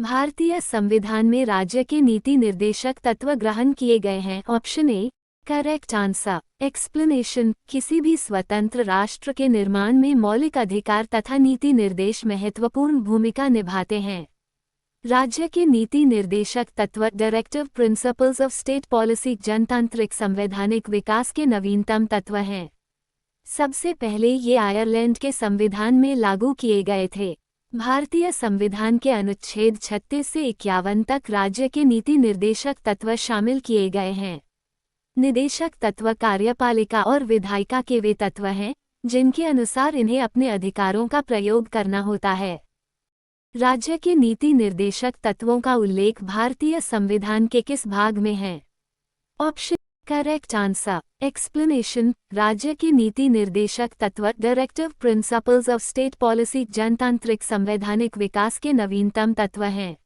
भारतीय संविधान में राज्य के नीति निर्देशक तत्व ग्रहण किए गए हैं। Option A correct answer. Explanation. किसी भी स्वतंत्र राष्ट्र के निर्माण में मौलिक अधिकार तथा नीति निर्देश महत्वपूर्ण भूमिका निभाते हैं। राज्य के नीति निर्देशक तत्व directive principles of state policy जनतांत्रिक संवैधानिक विकास के नवीनतम तत्व हैं। सबसे पहले ये आयरलैंड के संविधान में लागू किए गए थे। भारतीय संविधान के अनुच्छेद 36 से 51 तक राज्य के नीति निर्देशक तत्व शामिल किए गए हैं। निदेशक तत्व कार्यपालिका और विधायिका के वे तत्व हैं जिनके अनुसार इन्हें अपने अधिकारों का प्रयोग करना होता है। राज्य के नीति निर्देशक तत्वों का उल्लेख भारतीय संविधान के किस भाग में है? Option correct answer. एक्सप्लेनेशन। राज्य के नीति निर्देशक तत्व directive principles of state policy जनतांत्रिक संवैधानिक विकास के नवीनतम तत्व हैं।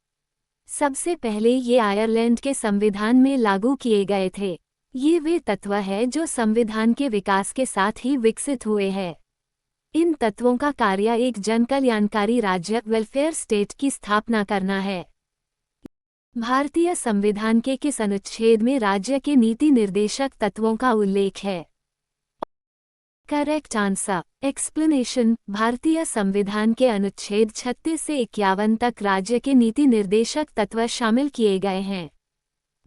सबसे पहले ये आयरलैंड के संविधान में लागू किए गए थे। ये वे तत्व हैं जो संविधान के विकास के साथ ही विकसित हुए हैं। इन तत्वों का कार्य एक जनकल्याणकारी राज्य वेलफेयर स्टेट की स्थापना करना है। भारतीय संविधान के किस अनुच्छेद में राज्य के नीति निर्देशक तत्वों का उल्लेख है? Correct answer. एक्सप्लेनेशन। भारतीय संविधान के अनुच्छेद 36 से 51 तक राज्य के नीति निर्देशक तत्व शामिल किए गए हैं।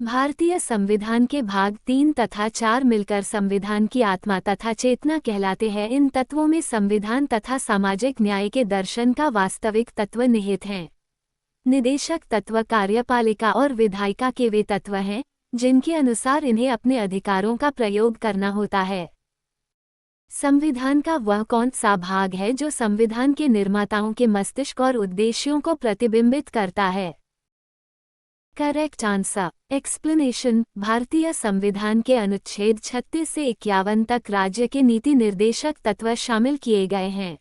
भारतीय संविधान के भाग 3 तथा 4 मिलकर संविधान की आत्मा तथा चेतना कहलाते हैं। इन तत्वों में संविधान तथा सामाजिक न्याय के दर्शन का वास्तविक तत्व निहित हैं। निदेशक तत्व कार्यपालिका और विधायिका के वे तत्व हैं जिनके अनुसार इन्हें अपने अधिकारों का प्रयोग करना होता है। संविधान का वह कौन सा भाग है जो संविधान के निर्माताओं के मस्तिष्क और उद्देश्यों को प्रतिबिंबित करता है? Correct answer. एक्सप्लेनेशन। भारतीय संविधान के अनुच्छेद 36 से 51 तक राज्य के नीति निर्देशक तत्व शामिल किए गए हैं।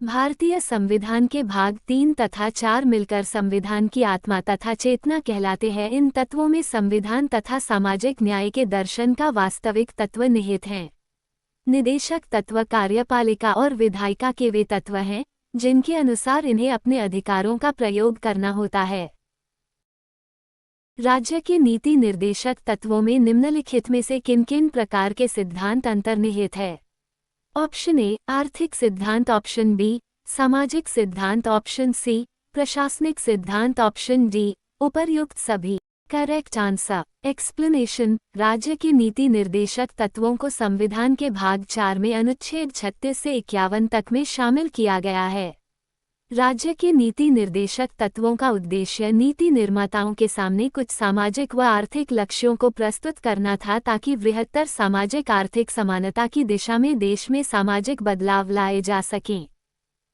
भारतीय संविधान के भाग 3 तथा 4 मिलकर संविधान की आत्मा तथा चेतना कहलाते हैं। इन तत्वों में संविधान तथा सामाजिक न्याय के दर्शन का वास्तविक तत्व निहित हैं। निदेशक तत्व कार्यपालिका और विधायिका के वे तत्व हैं जिनके अनुसार इन्हें अपने अधिकारों का प्रयोग करना होता है। राज्य के नीति निर्देशक तत्वों में निम्नलिखित में से किन-किन प्रकार के सिद्धांत अंतर्निहित है? ऑप्शन ए आर्थिक सिद्धांत, ऑप्शन बी सामाजिक सिद्धांत, ऑप्शन सी प्रशासनिक सिद्धांत, ऑप्शन डी उपर्युक्त सभी। Correct answer. एक्सप्लेनेशन। राज्य के नीति निर्देशक तत्वों को संविधान के भाग 4 में अनुच्छेद 36 से 51 तक में शामिल किया गया है। राज्य के नीति निर्देशक तत्वों का उद्देश्य नीति निर्माताओं के सामने कुछ सामाजिक व आर्थिक लक्ष्यों को प्रस्तुत करना था ताकि बृहत्तर सामाजिक आर्थिक समानता की दिशा में देश में सामाजिक बदलाव लाए जा सकें।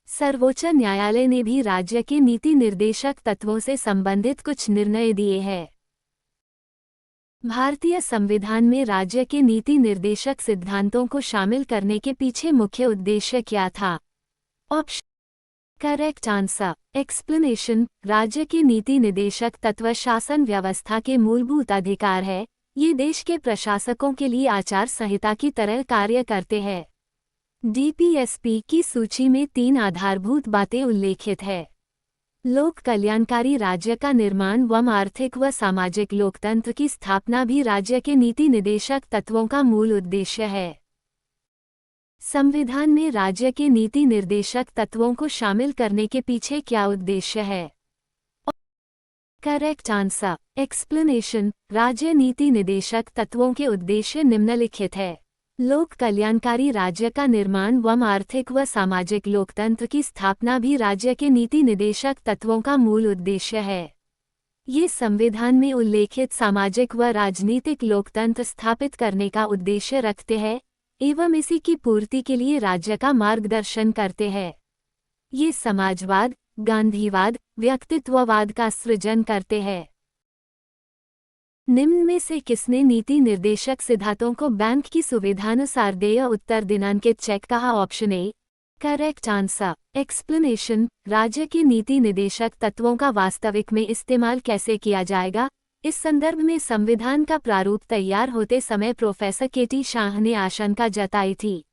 सर्वोच्च न्यायालय ने भी राज्य के नीति निर्देशक तत्वों से संबंधित कुछ निर्णय दिए हैं। भारतीय संविधान में राज्य के नीति निर्देशक सिद्धांतों को शामिल करने के पीछे मुख्य उद्देश्य क्या था? Option correct answer. एक्सप्लेनेशन। राज्य के नीति निर्देशक तत्व शासन व्यवस्था के मूलभूत अधिकार है। ये देश के प्रशासकों के लिए आचार संहिता की तरह कार्य करते हैं। डीपीएसपी की सूची में 3 आधारभूत बातें उल्लेखित है। लोक कल्याणकारी राज्य का निर्माण व आर्थिक व सामाजिक लोकतंत्र की स्थापना भी राज्य के नीति निर्देशक तत्वों का मूल उद्देश्य है। संविधान में राज्य के नीति निर्देशक तत्वों को शामिल करने के पीछे क्या उद्देश्य है? Correct answer. एक्सप्लेनेशन। राज्य नीति निर्देशक तत्वों के उद्देश्य निम्नलिखित है। लोक कल्याणकारी राज्य का निर्माण व आर्थिक व सामाजिक लोकतंत्र की स्थापना भी राज्य के नीति निर्देशक तत्वों का मूल उद्देश्य है। ये संविधान में उल्लेखित सामाजिक व राजनीतिक लोकतंत्र स्थापित करने का उद्देश्य रखते हैं एवं इसी की पूर्ति के लिए राज्य का मार्गदर्शन करते हैं। ये समाजवाद, गांधीवाद, व्यक्तित्ववाद का सृजन करते हैं। निम्न में से किसने नीति निर्देशक सिद्धांतों को बैंक की सुविधानुसार देय उत्तर दिनांकित चेक कहा? Option A correct answer. Explanation. राज्य के नीति निर्देशक तत्वों का वास्तविक में इस्तेमाल कैसे किया जाएगा, इस संदर्भ में संविधान का प्रारूप तैयार होते समय प्रोफेसर केटी शाह ने आशंका जताई थी।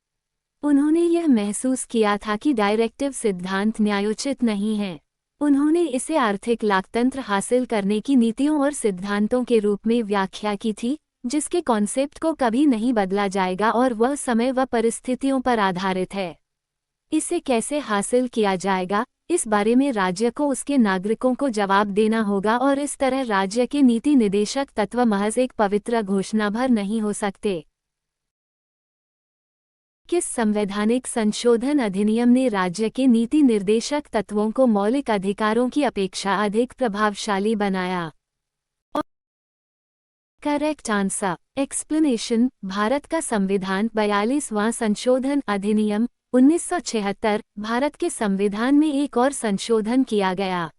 उन्होंने यह महसूस किया था कि डायरेक्टिव सिद्धांत न्यायोचित नहीं है। उन्होंने इसे आर्थिक लाभतंत्र हासिल करने की नीतियों और सिद्धांतों के रूप में व्याख्या की थी, जिसके कॉन्सेप्ट को कभी नहीं बदला जाएगा और वह समय व परिस्थितियों पर आधारित है। इसे कैसे हासिल किया जाएगा, इस बारे में राज्य को उसके नागरिकों को जवाब देना होगा और इस तरह राज्य के नीति निर्देशक तत्व महज एक पवित्र घोषणा भर नहीं हो सकते। किस संवैधानिक संशोधन अधिनियम ने राज्य के नीति निर्देशक तत्वों को मौलिक अधिकारों की अपेक्षा अधिक प्रभावशाली बनाया? Correct answer, explanation. भारत का संविधान 42वां संशोधन अधिनियम 1976, भारत के संविधान में एक और संशोधन किया गया।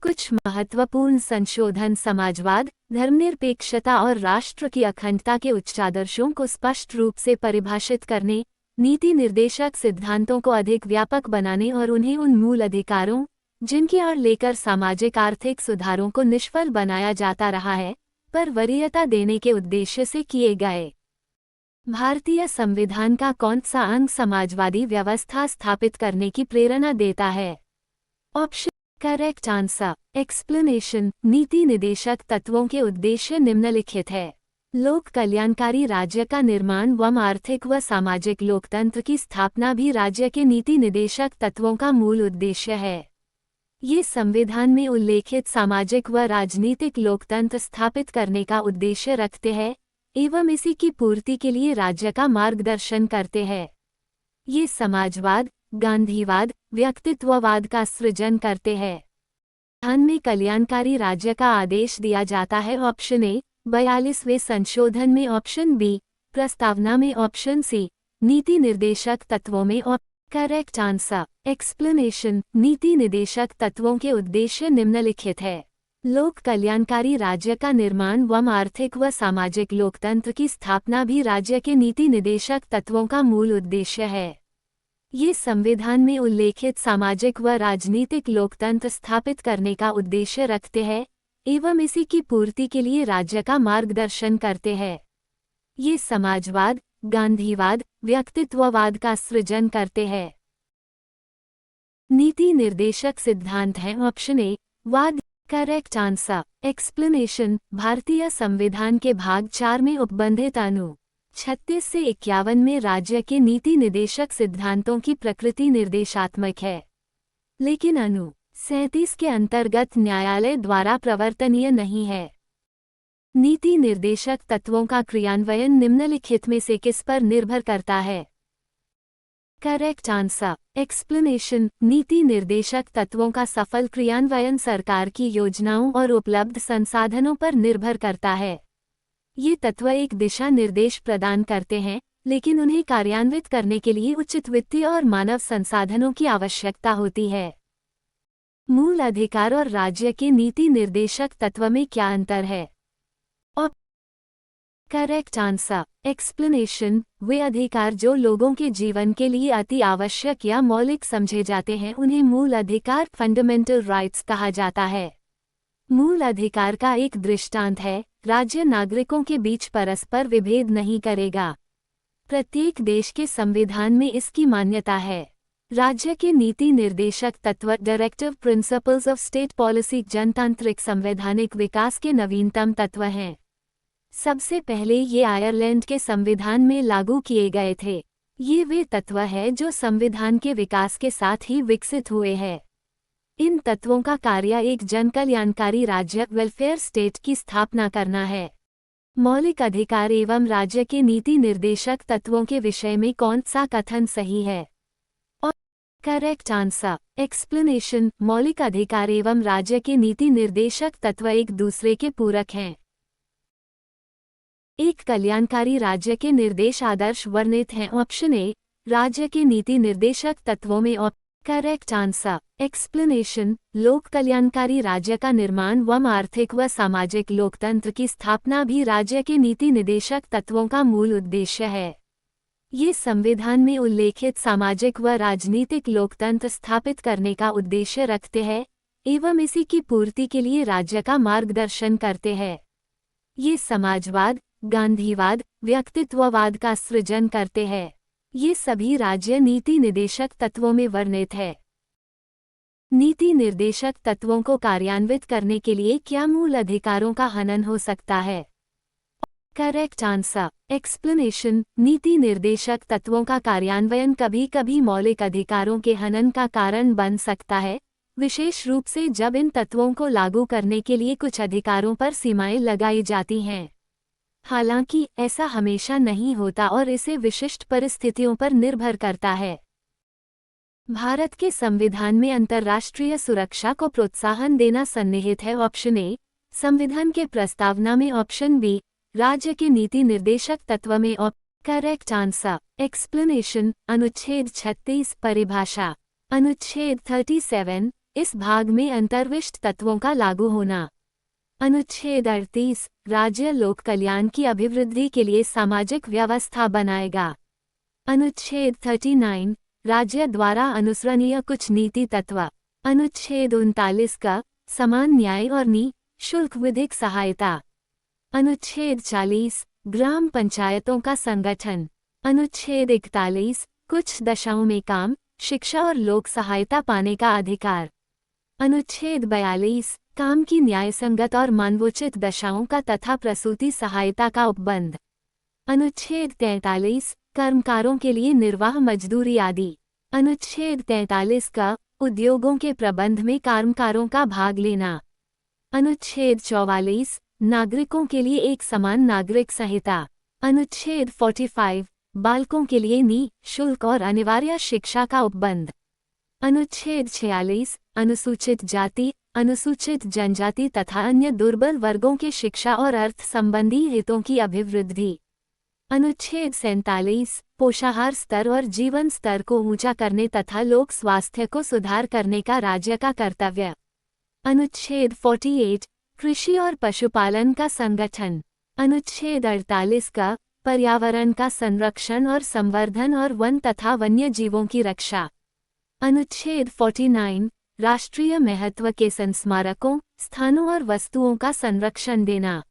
कुछ महत्वपूर्ण संशोधन समाजवाद, धर्मनिरपेक्षता और राष्ट्र की अखंडता के उच्चादर्शों को स्पष्ट रूप से परिभाषित करने, नीति निर्देशक सिद्धांतों को अधिक व्यापक बनाने और उन्हें उन मूल अधिकारों, जिनकी ओर लेकर सामाजिक आर्थिक सुधारों को निष्फल बनाया जाता रहा है, पर वरीयता देने के उद्देश्य से किए गए। भारतीय संविधान का कौन सा अंग समाजवादी व्यवस्था स्थापित करने की प्रेरणा देता है? Option correct answer, explanation. नीति निर्देशक तत्वों के उद्देश्य निम्नलिखित है। लोक कल्याणकारी राज्य का निर्माण व आर्थिक व सामाजिक लोकतंत्र की स्थापना भी राज्य के नीति निर्देशक तत्वों का मूल उद्देश्य है। ये संविधान में उल्लेखित सामाजिक व राजनीतिक लोकतंत्र स्थापित करने का उद्देश्य रखते हैं एवं इसी की पूर्ति के लिए राज्य का मार्गदर्शन करते हैं। ये समाजवाद, गांधीवाद, व्यक्तित्ववाद का सृजन करते हैं। संविधान में कल्याणकारी राज्य का आदेश दिया जाता है। ऑप्शन ए 42वें संशोधन में, ऑप्शन बी प्रस्तावना में, ऑप्शन सी नीति निर्देशक तत्वों में। Correct answer, explanation. नीति निर्देशक तत्वों के उद्देश्य निम्नलिखित है। लोक कल्याणकारी राज्य का निर्माण व आर्थिक व सामाजिक लोकतंत्र की स्थापना भी राज्य के नीति निर्देशक तत्वों का मूल उद्देश्य है। ये संविधान में उल्लेखित सामाजिक व राजनीतिक लोकतंत्र स्थापित करने का उद्देश्य रखते हैं एवं इसी की पूर्ति के लिए राज्य का मार्गदर्शन करते हैं। ये समाजवाद, गांधीवाद, व्यक्तित्ववाद का सृजन करते हैं। नीति निर्देशक सिद्धांत हैं। ऑप्शन ए वाद। Correct answer, explanation. भारतीय संविधान के भाग 4 में उपबंधित अनु 36 से 51 में राज्य के नीति निर्देशक सिद्धांतों की प्रकृति निर्देशात्मक है, लेकिन अनु 37 के अंतर्गत न्यायालय द्वारा प्रवर्तनीय नहीं है। नीति निर्देशक तत्वों का क्रियान्वयन निम्नलिखित में से किस पर निर्भर करता है? Correct answer, explanation. नीति निर्देशक तत्वों का सफल क्रियान्वयन सरकार की योजनाओं और उपलब्ध संसाधनों पर निर्भर करता है। ये तत्व एक दिशा निर्देश प्रदान करते हैं, लेकिन उन्हें कार्यान्वित करने के लिए उचित वित्तीय और मानव संसाधनों की आवश्यकता होती है। मूल अधिकार और राज्य के नीति निर्देशक तत्व में क्या अंतर है? Correct answer, explanation. वे अधिकार जो लोगों के जीवन के लिए अति आवश्यक या मौलिक समझे जाते हैं उन्हें मूल अधिकार, फंडामेंटल राइट्स कहा जाता है। मूल अधिकार का एक दृष्टांत है, राज्य नागरिकों के बीच परस्पर विभेद नहीं करेगा। प्रत्येक देश के संविधान में इसकी मान्यता है। राज्य के नीति निर्देशक तत्व, directive principles of state policy, जनतांत्रिक संवैधानिक विकास के नवीनतम तत्व हैं। सबसे पहले ये आयरलैंड के संविधान में लागू किए गए थे। ये वे तत्व हैं जो संविधान के विकास के साथ ही विकसित हुए हैं। इन तत्वों का कार्य एक जनकल्याणकारी राज्य, वेलफेयर स्टेट की स्थापना करना है। मौलिक अधिकार एवं राज्य के नीति निर्देशक तत्वों के विषय में कौन सा कथन सही है? और करेक्ट आंसर, एक्सप्लेनेशन। मौलिक अधिकार एवं राज्य के नीति निर्देशक तत्व एक दूसरे के पूरक हैं। एक कल्याणकारी राज्य के निर्देश आदर्श वर्णित हैं। ऑप्शन ए राज्य के नीति निर्देशक तत्वों में। Correct answer, explanation. लोक कल्याणकारी राज्य का निर्माण व आर्थिक व सामाजिक लोकतंत्र की स्थापना भी राज्य के नीति निर्देशक तत्वों का मूल उद्देश्य है। ये संविधान में उल्लेखित सामाजिक व राजनीतिक लोकतंत्र स्थापित करने का उद्देश्य रखते हैं एवं इसी की पूर्ति के लिए राज्य का मार्गदर्शन करते हैं। ये समाजवाद, गांधीवाद, व्यक्तित्ववाद का सृजन करते हैं। ये सभी राज्य नीति निर्देशक तत्वों में वर्णित है। नीति निर्देशक तत्वों को कार्यान्वित करने के लिए क्या मूल अधिकारों का हनन हो सकता है? Correct answer explanation. नीति निर्देशक तत्वों का कार्यान्वयन कभी कभी मौलिक अधिकारों के हनन का कारण बन सकता है, विशेष रूप से जब इन तत्वों को लागू करने के लिए कुछ अधिकारों पर सीमाएं लगाई जाती हैं। हालांकि ऐसा हमेशा नहीं होता और इसे विशिष्ट परिस्थितियों पर निर्भर करता है। भारत के संविधान में अंतर्राष्ट्रीय सुरक्षा को प्रोत्साहन देना सन्निहित है। ऑप्शन ए संविधान के प्रस्तावना में, ऑप्शन बी राज्य के नीति निर्देशक तत्व में। Correct answer explanation. अनुच्छेद 36 परिभाषा। अनुच्छेद 37 इस भाग में अंतर्विष्ट तत्वों का लागू होना। अनुच्छेद 38 राज्य लोक कल्याण की अभिवृद्धि के लिए सामाजिक व्यवस्था बनाएगा। अनुच्छेद 39 राज्य द्वारा अनुसरणीय कुछ नीति तत्व। अनुच्छेद 39 का समान न्याय और निःशुल्क विधिक सहायता। अनुच्छेद 40 ग्राम पंचायतों का संगठन। अनुच्छेद 41 कुछ दशाओं में काम, शिक्षा और लोक सहायता पाने का अधिकार। अनुच्छेद 42 काम की न्यायसंगत और मानवोचित दशाओं का तथा प्रसूति सहायता का उपबंध। अनुच्छेद 43 कर्मकारों के लिए निर्वाह मजदूरी आदि। अनुच्छेद 43 का उद्योगों के प्रबंध में कर्मकारों का भाग लेना। अनुच्छेद 44 नागरिकों के लिए एक समान नागरिक संहिता। अनुच्छेद 45 बालकों के लिए निःशुल्क और अनिवार्य शिक्षा का उपबंध। अनुच्छेद 46 अनुसूचित जाति, अनुसूचित जनजाति तथा अन्य दुर्बल वर्गों के शिक्षा और अर्थ संबंधी हितों की अभिवृद्धि। अनुच्छेद 47 पोषाहार स्तर और जीवन स्तर को ऊंचा करने तथा लोक स्वास्थ्य को सुधार करने का राज्य का कर्तव्य। अनुच्छेद 48 कृषि और पशुपालन का संगठन। अनुच्छेद 48 का पर्यावरण का संरक्षण और संवर्धन और वन तथा वन्य जीवों की रक्षा। अनुच्छेद 49 राष्ट्रीय महत्व के संस्मारकों, स्थानों और वस्तुओं का संरक्षण देना।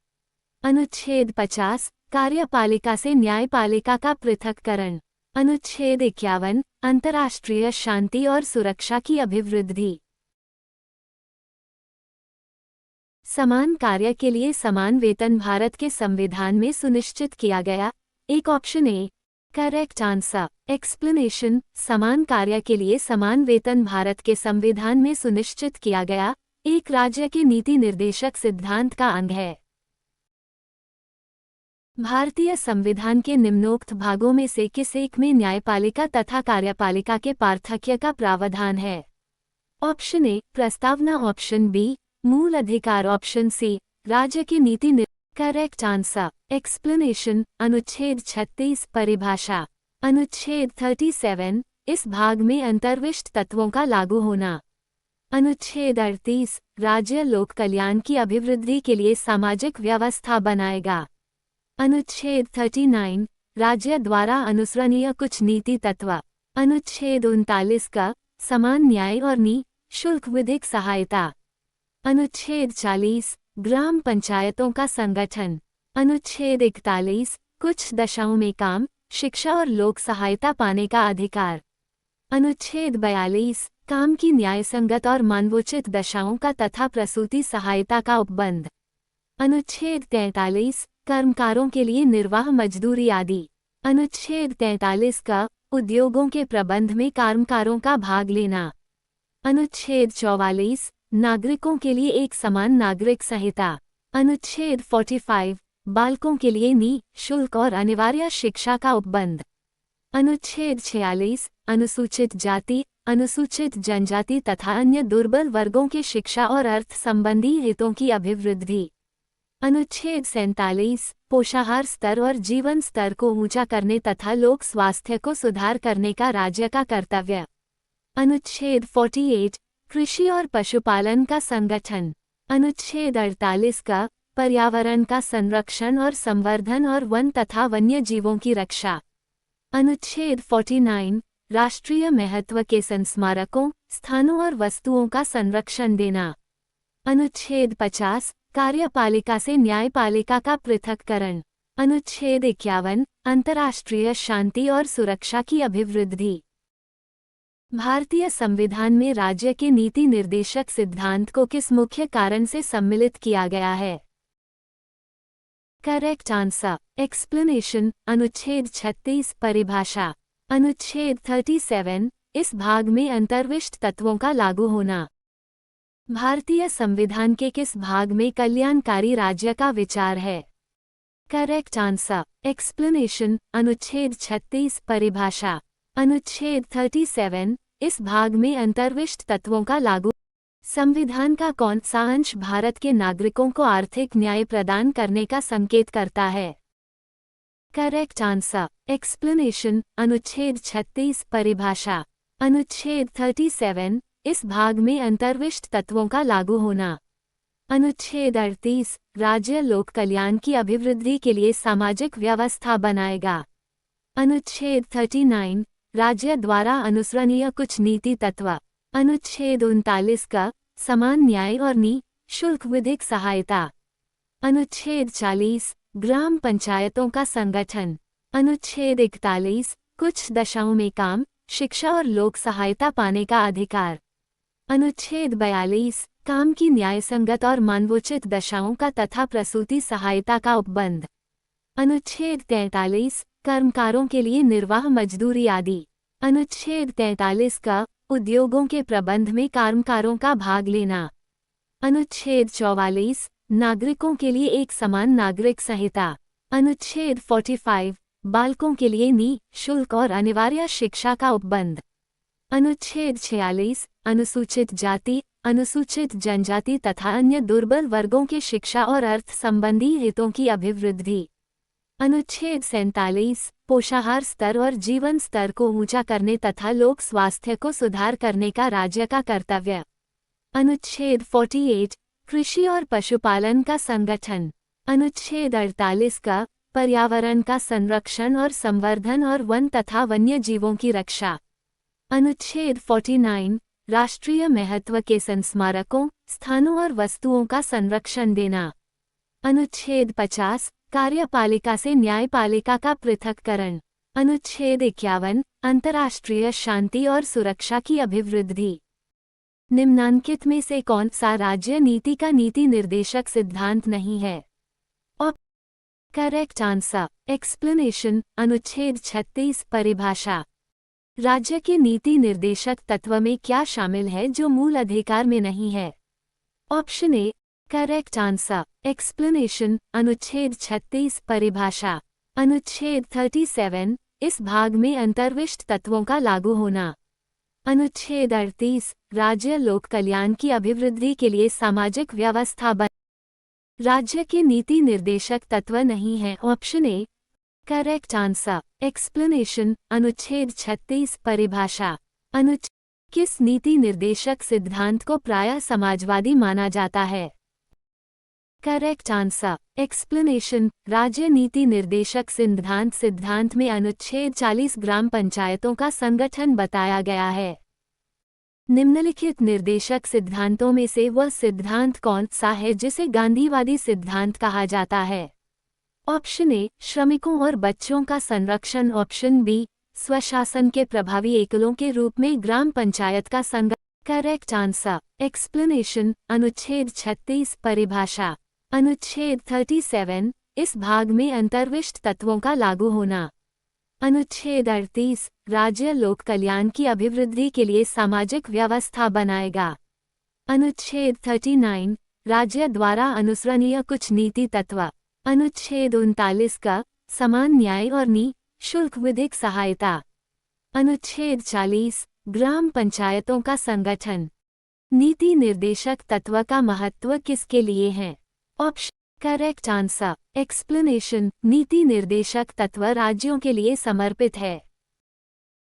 अनुच्छेद 50 कार्यपालिका से न्यायपालिका का पृथक्करण। अनुच्छेद 51 अंतर्राष्ट्रीय शांति और सुरक्षा की अभिवृद्धि। समान कार्य के लिए समान वेतन भारत के संविधान में सुनिश्चित किया गया। एक option A correct answer explanation. समान कार्य के लिए समान वेतन भारत के संविधान में सुनिश्चित किया गया एक राज्य के नीति निर्देशक सिद्धांत का अंग है। भारतीय संविधान के निम्नोक्त भागों में से किस एक में न्यायपालिका तथा कार्यपालिका के पार्थक्य का प्रावधान है? ऑप्शन ए प्रस्तावना, ऑप्शन बी मूल अधिकार, ऑप्शन सी राज्य की नीति। Correct answer explanation. अनुच्छेद 36 परिभाषा। अनुच्छेद 37 इस भाग में अंतर्विष्ट तत्वों का लागू होना। अनुच्छेद 38 राज्य लोक कल्याण की अभिवृद्धि के लिए सामाजिक व्यवस्था बनाएगा। अनुच्छेद 39 राज्य द्वारा अनुसरणीय कुछ नीति तत्व। अनुच्छेद 39 का समान न्याय और निःशुल्क विधिक सहायता। अनुच्छेद 40 ग्राम पंचायतों का संगठन। अनुच्छेद 41 कुछ दशाओं में काम, शिक्षा और लोक सहायता पाने का अधिकार। अनुच्छेद 42 काम की न्यायसंगत और मानवोचित दशाओं का तथा प्रसूति सहायता का उपबंध। अनुच्छेद 43 कर्मकारों के लिए निर्वाह मजदूरी आदि। अनुच्छेद 43 का उद्योगों के प्रबंध में कर्मकारों का भाग लेना। अनुच्छेद 44 नागरिकों के लिए एक समान नागरिक संहिता। अनुच्छेद 45 बालकों के लिए निःशुल्क और अनिवार्य शिक्षा का उपबंध। अनुच्छेद 46 अनुसूचित जाति, अनुसूचित जनजाति तथा अन्य दुर्बल वर्गों के शिक्षा और अर्थ संबंधी हितों की अभिवृद्धि। अनुच्छेद 47 पोषाहार स्तर और जीवन स्तर को ऊंचा करने तथा लोक स्वास्थ्य को सुधार करने का राज्य का कर्तव्य। अनुच्छेद 48 कृषि और पशुपालन का संगठन। अनुच्छेद 48 का पर्यावरण का संरक्षण और संवर्धन और वन तथा वन्य जीवों की रक्षा। अनुच्छेद 49 राष्ट्रीय महत्व के संस्मारकों, स्थानों और वस्तुओं का संरक्षण देना। अनुच्छेद 50 कार्यपालिका से न्यायपालिका का पृथक्करण। अनुच्छेद 51 अंतर्राष्ट्रीय शांति और सुरक्षा की अभिवृद्धि। भारतीय संविधान में राज्य के नीति निर्देशक सिद्धांत को किस मुख्य कारण से सम्मिलित किया गया है? करेक्ट आंसर एक्सप्लेनेशन अनुच्छेद 36 परिभाषा। अनुच्छेद 37 इस भाग में अंतर्विष्ट तत्वों का लागू होना। भारतीय संविधान के किस भाग में कल्याणकारी राज्य का विचार है? करेक्ट आंसर एक्सप्लेनेशन अनुच्छेद 36 परिभाषा। अनुच्छेद 37 इस भाग में अंतर्विष्ट तत्वों का लागू। संविधान का कौन सा अंश भारत के नागरिकों को आर्थिक न्याय प्रदान करने का संकेत करता है? करेक्ट आंसर एक्सप्लेनेशन अनुच्छेद 36 परिभाषा। अनुच्छेद 37 इस भाग में अंतर्विष्ट तत्वों का लागू होना। अनुच्छेद 38 राज्य लोक कल्याण की अभिवृद्धि के लिए सामाजिक व्यवस्था बनाएगा। अनुच्छेद 39 राज्य द्वारा अनुसरणीय कुछ नीति तत्व। अनुच्छेद 39 का समान न्याय और निःशुल्क विधिक सहायता। अनुच्छेद 40 ग्राम पंचायतों का संगठन। अनुच्छेद 41 कुछ दशाओं में काम, शिक्षा और लोक सहायता पाने का अधिकार। अनुच्छेद 42 काम की न्यायसंगत और मानवोचित दशाओं का तथा प्रसूति सहायता का उपबंध। अनुच्छेद 43 कर्मकारों के लिए निर्वाह मजदूरी आदि। अनुच्छेद 43 का उद्योगों के प्रबंध में कर्मकारों का भाग लेना। अनुच्छेद 44 नागरिकों के लिए एक समान नागरिक संहिता। अनुच्छेद 45 बालकों के लिए निःशुल्क और अनिवार्य शिक्षा का उपबंध। अनुच्छेद 46 अनुसूचित जाति, अनुसूचित जनजाति तथा अन्य दुर्बल वर्गों के शिक्षा और अर्थ संबंधी हितों की अभिवृद्धि। अनुच्छेद 47 पोषाहार स्तर और जीवन स्तर को ऊंचा करने तथा लोक स्वास्थ्य को सुधार करने का राज्य का कर्तव्य। अनुच्छेद 48 कृषि और पशुपालन का संगठन। अनुच्छेद 48 का पर्यावरण का संरक्षण और संवर्धन और वन तथा वन्य जीवों की रक्षा। अनुच्छेद 49 राष्ट्रीय महत्व के संस्मारकों, स्थानों और वस्तुओं का संरक्षण देना। अनुच्छेद 50 कार्यपालिका से न्यायपालिका का पृथक्करण। अनुच्छेद 51 अंतर्राष्ट्रीय शांति और सुरक्षा की अभिवृद्धि। निम्नांकित में से कौन सा राज्य नीति का नीति निर्देशक सिद्धांत नहीं है? करेक्ट आंसर एक्सप्लेनेशन अनुच्छेद 36 परिभाषा। राज्य के नीति निर्देशक तत्व में क्या शामिल है जो मूल अधिकार में नहीं है? Option A correct answer explanation अनुच्छेद 36 परिभाषा। अनुच्छेद 37 इस भाग में अंतर्विष्ट तत्वों का लागू होना। अनुच्छेद 38 राज्य लोक कल्याण की अभिवृद्धि के लिए सामाजिक व्यवस्था बन। राज्य के नीति निर्देशक तत्व नहीं है। Option A correct answer explanation अनुच्छेद 36 परिभाषा। अनुच्छेद किस नीति निर्देशक सिद्धांत को प्रायः समाजवादी माना जाता है? करेक्ट आंसर एक्सप्लेनेशन राज्य नीति निर्देशक सिद्धांत में अनुच्छेद 40 ग्राम पंचायतों का संगठन बताया गया है। निम्नलिखित निर्देशक सिद्धांतों में से वह सिद्धांत कौन सा है जिसे गांधीवादी सिद्धांत कहा जाता है? ऑप्शन ए श्रमिकों और बच्चों का संरक्षण। ऑप्शन बी स्वशासन के प्रभावी एकलों के रूप में ग्राम पंचायत का संगठन। करेक्ट आंसर एक्सप्लेनेशन अनुच्छेद 36 परिभाषा। अनुच्छेद 37 इस भाग में अंतर्विष्ट तत्वों का लागू होना। अनुच्छेद 38 राज्य लोक कल्याण की अभिवृद्धि के लिए सामाजिक व्यवस्था बनाएगा। अनुच्छेद 39 राज्य द्वारा अनुसरणीय कुछ नीति तत्व। अनुच्छेद 39 का समान न्याय और निःशुल्क विधिक सहायता। अनुच्छेद 40 ग्राम पंचायतों का संगठन। नीति निर्देशक तत्व का महत्व किसके लिए है? ऑप्शन करेक्ट आंसर एक्सप्लेनेशन नीति निर्देशक तत्व राज्यों के लिए समर्पित है।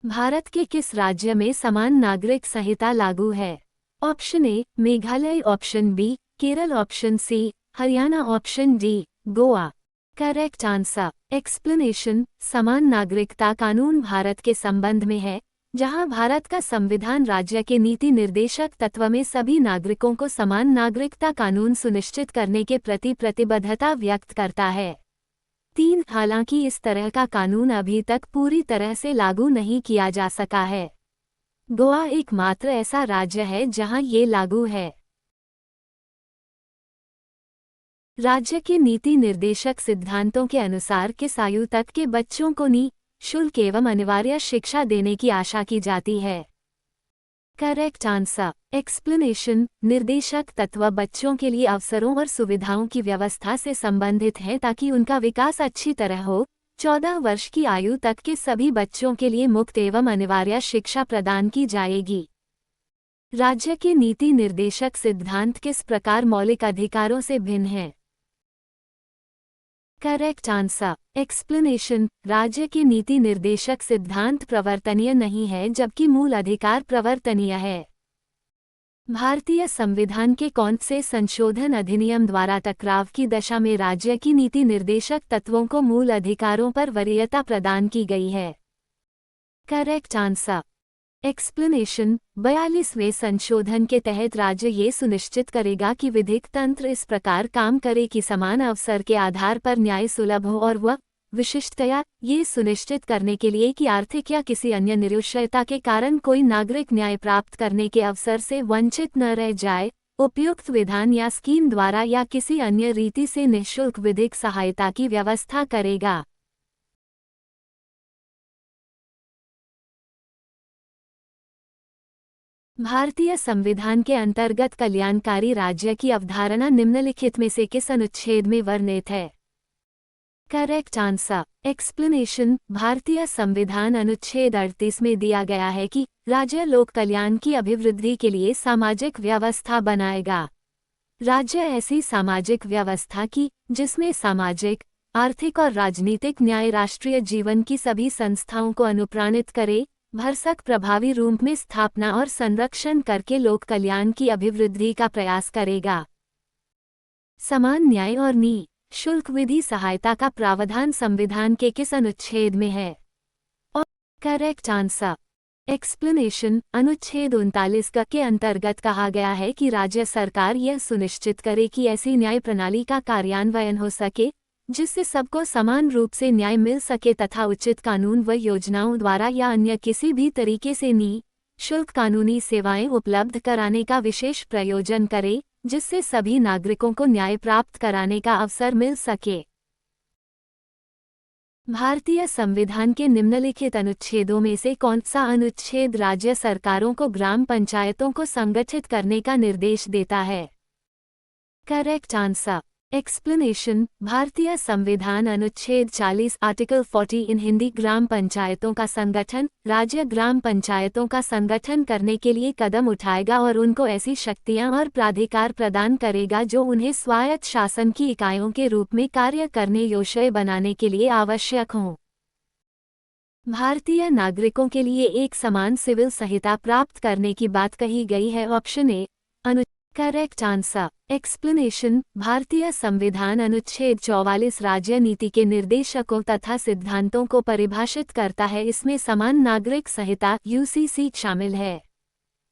भारत के किस राज्य में समान नागरिक संहिता लागू है? Option A Meghalaya. Option B Kerala. Option C Haryana. Option D Goa. Correct answer explanation समान नागरिकता कानून भारत के संबंध में है, जहां भारत का संविधान राज्य के नीति निर्देशक तत्व में सभी नागरिकों को समान नागरिकता कानून सुनिश्चित करने के प्रति प्रतिबद्धता व्यक्त करता है। हालांकि इस तरह का कानून अभी तक पूरी तरह से लागू नहीं किया जा सका है। गोवा एकमात्र ऐसा राज्य है जहां ये लागू है। राज्य के नीति निर्देशक सिद्धांतों के अनुसार किस आयु तक के बच्चों को निःशुल्क एवं अनिवार्य शिक्षा देने की आशा की जाती है? Correct answer. एक्सप्लेनेशन। निर्देशक तत्व बच्चों के लिए अवसरों और सुविधाओं की व्यवस्था से संबंधित हैं ताकि उनका विकास अच्छी तरह हो। 14 वर्ष की आयु तक के सभी बच्चों के लिए मुफ्त एवं अनिवार्य शिक्षा प्रदान की जाएगी। राज्य के नीति निर्देशक सिद्धांत किस प्रकार मौलिक अधिकारों से भिन्न हैं? Correct answer. एक्सप्लेनेशन। राज्य के नीति निर्देशक सिद्धांत प्रवर्तनीय नहीं है जबकि मूल अधिकार प्रवर्तनीय है। भारतीय संविधान के कौन से संशोधन अधिनियम द्वारा टकराव की दशा में राज्य की नीति निर्देशक तत्वों को मूल अधिकारों पर वरीयता प्रदान की गई है? Correct answer. एक्सप्लेनेशन। 42वें संशोधन के तहत राज्य ये सुनिश्चित करेगा कि विधिक तंत्र इस प्रकार काम करे कि समान अवसर के आधार पर न्याय सुलभ हो और वह विशिष्टतया ये सुनिश्चित करने के लिए कि आर्थिक या किसी अन्य निरुष्यता के कारण कोई नागरिक न्याय प्राप्त करने के अवसर से वंचित न रह जाए, उपयुक्त विधान या स्कीम द्वारा या किसी अन्य रीति से निःशुल्क विधिक सहायता की व्यवस्था करेगा। भारतीय संविधान के अंतर्गत कल्याणकारी राज्य की अवधारणा निम्नलिखित में से किस अनुच्छेद में वर्णित है? Correct answer. एक्सप्लेनेशन। भारतीय संविधान अनुच्छेद 38 में दिया गया है कि राज्य लोक कल्याण की अभिवृद्धि के लिए सामाजिक व्यवस्था बनाएगा। राज्य ऐसी सामाजिक व्यवस्था की जिसमें सामाजिक, आर्थिक और राजनीतिक न्याय राष्ट्रीय जीवन की सभी संस्थाओं को अनुप्राणित करे, भरसक प्रभावी रूप में स्थापना और संरक्षण करके लोक कल्याण की अभिवृद्धि का प्रयास करेगा। समान न्याय और निःशुल्क विधि सहायता का प्रावधान संविधान के किस अनुच्छेद में है? और करेक्ट आंसर। एक्सप्लेनेशन। अनुच्छेद 39 के अंतर्गत कहा गया है कि राज्य सरकार यह सुनिश्चित करे कि ऐसी न्याय प्रणाली का कार्यान्वयन हो सके जिससे सबको समान रूप से न्याय मिल सके तथा उचित कानून व योजनाओं द्वारा या अन्य किसी भी तरीके से निःशुल्क कानूनी सेवाएं उपलब्ध कराने का विशेष प्रयोजन करे जिससे सभी नागरिकों को न्याय प्राप्त कराने का अवसर मिल सके। भारतीय संविधान के निम्नलिखित अनुच्छेदों में से कौन सा अनुच्छेद राज्य सरकारों को ग्राम पंचायतों को संगठित करने का निर्देश देता है? Correct answer. एक्सप्लेनेशन। भारतीय संविधान अनुच्छेद 40 आर्टिकल 40 इन हिंदी ग्राम पंचायतों का संगठन राज्य ग्राम पंचायतों का संगठन करने के लिए कदम उठाएगा और उनको ऐसी शक्तियां और प्राधिकार प्रदान करेगा जो उन्हें स्वायत्त शासन की इकाइयों के रूप में कार्य करने योग्य बनाने के लिए आवश्यक हों। भारतीय नागरिकों के लिए एक समान सिविल संहिता प्राप्त करने की बात कही गई है। Option A correct answer. Explanation. भारतीय संविधान अनुच्छेद 44 राज्य नीति के निर्देशकों तथा सिद्धांतों को परिभाषित करता है। इसमें समान नागरिक संहिता यूसीसी शामिल है।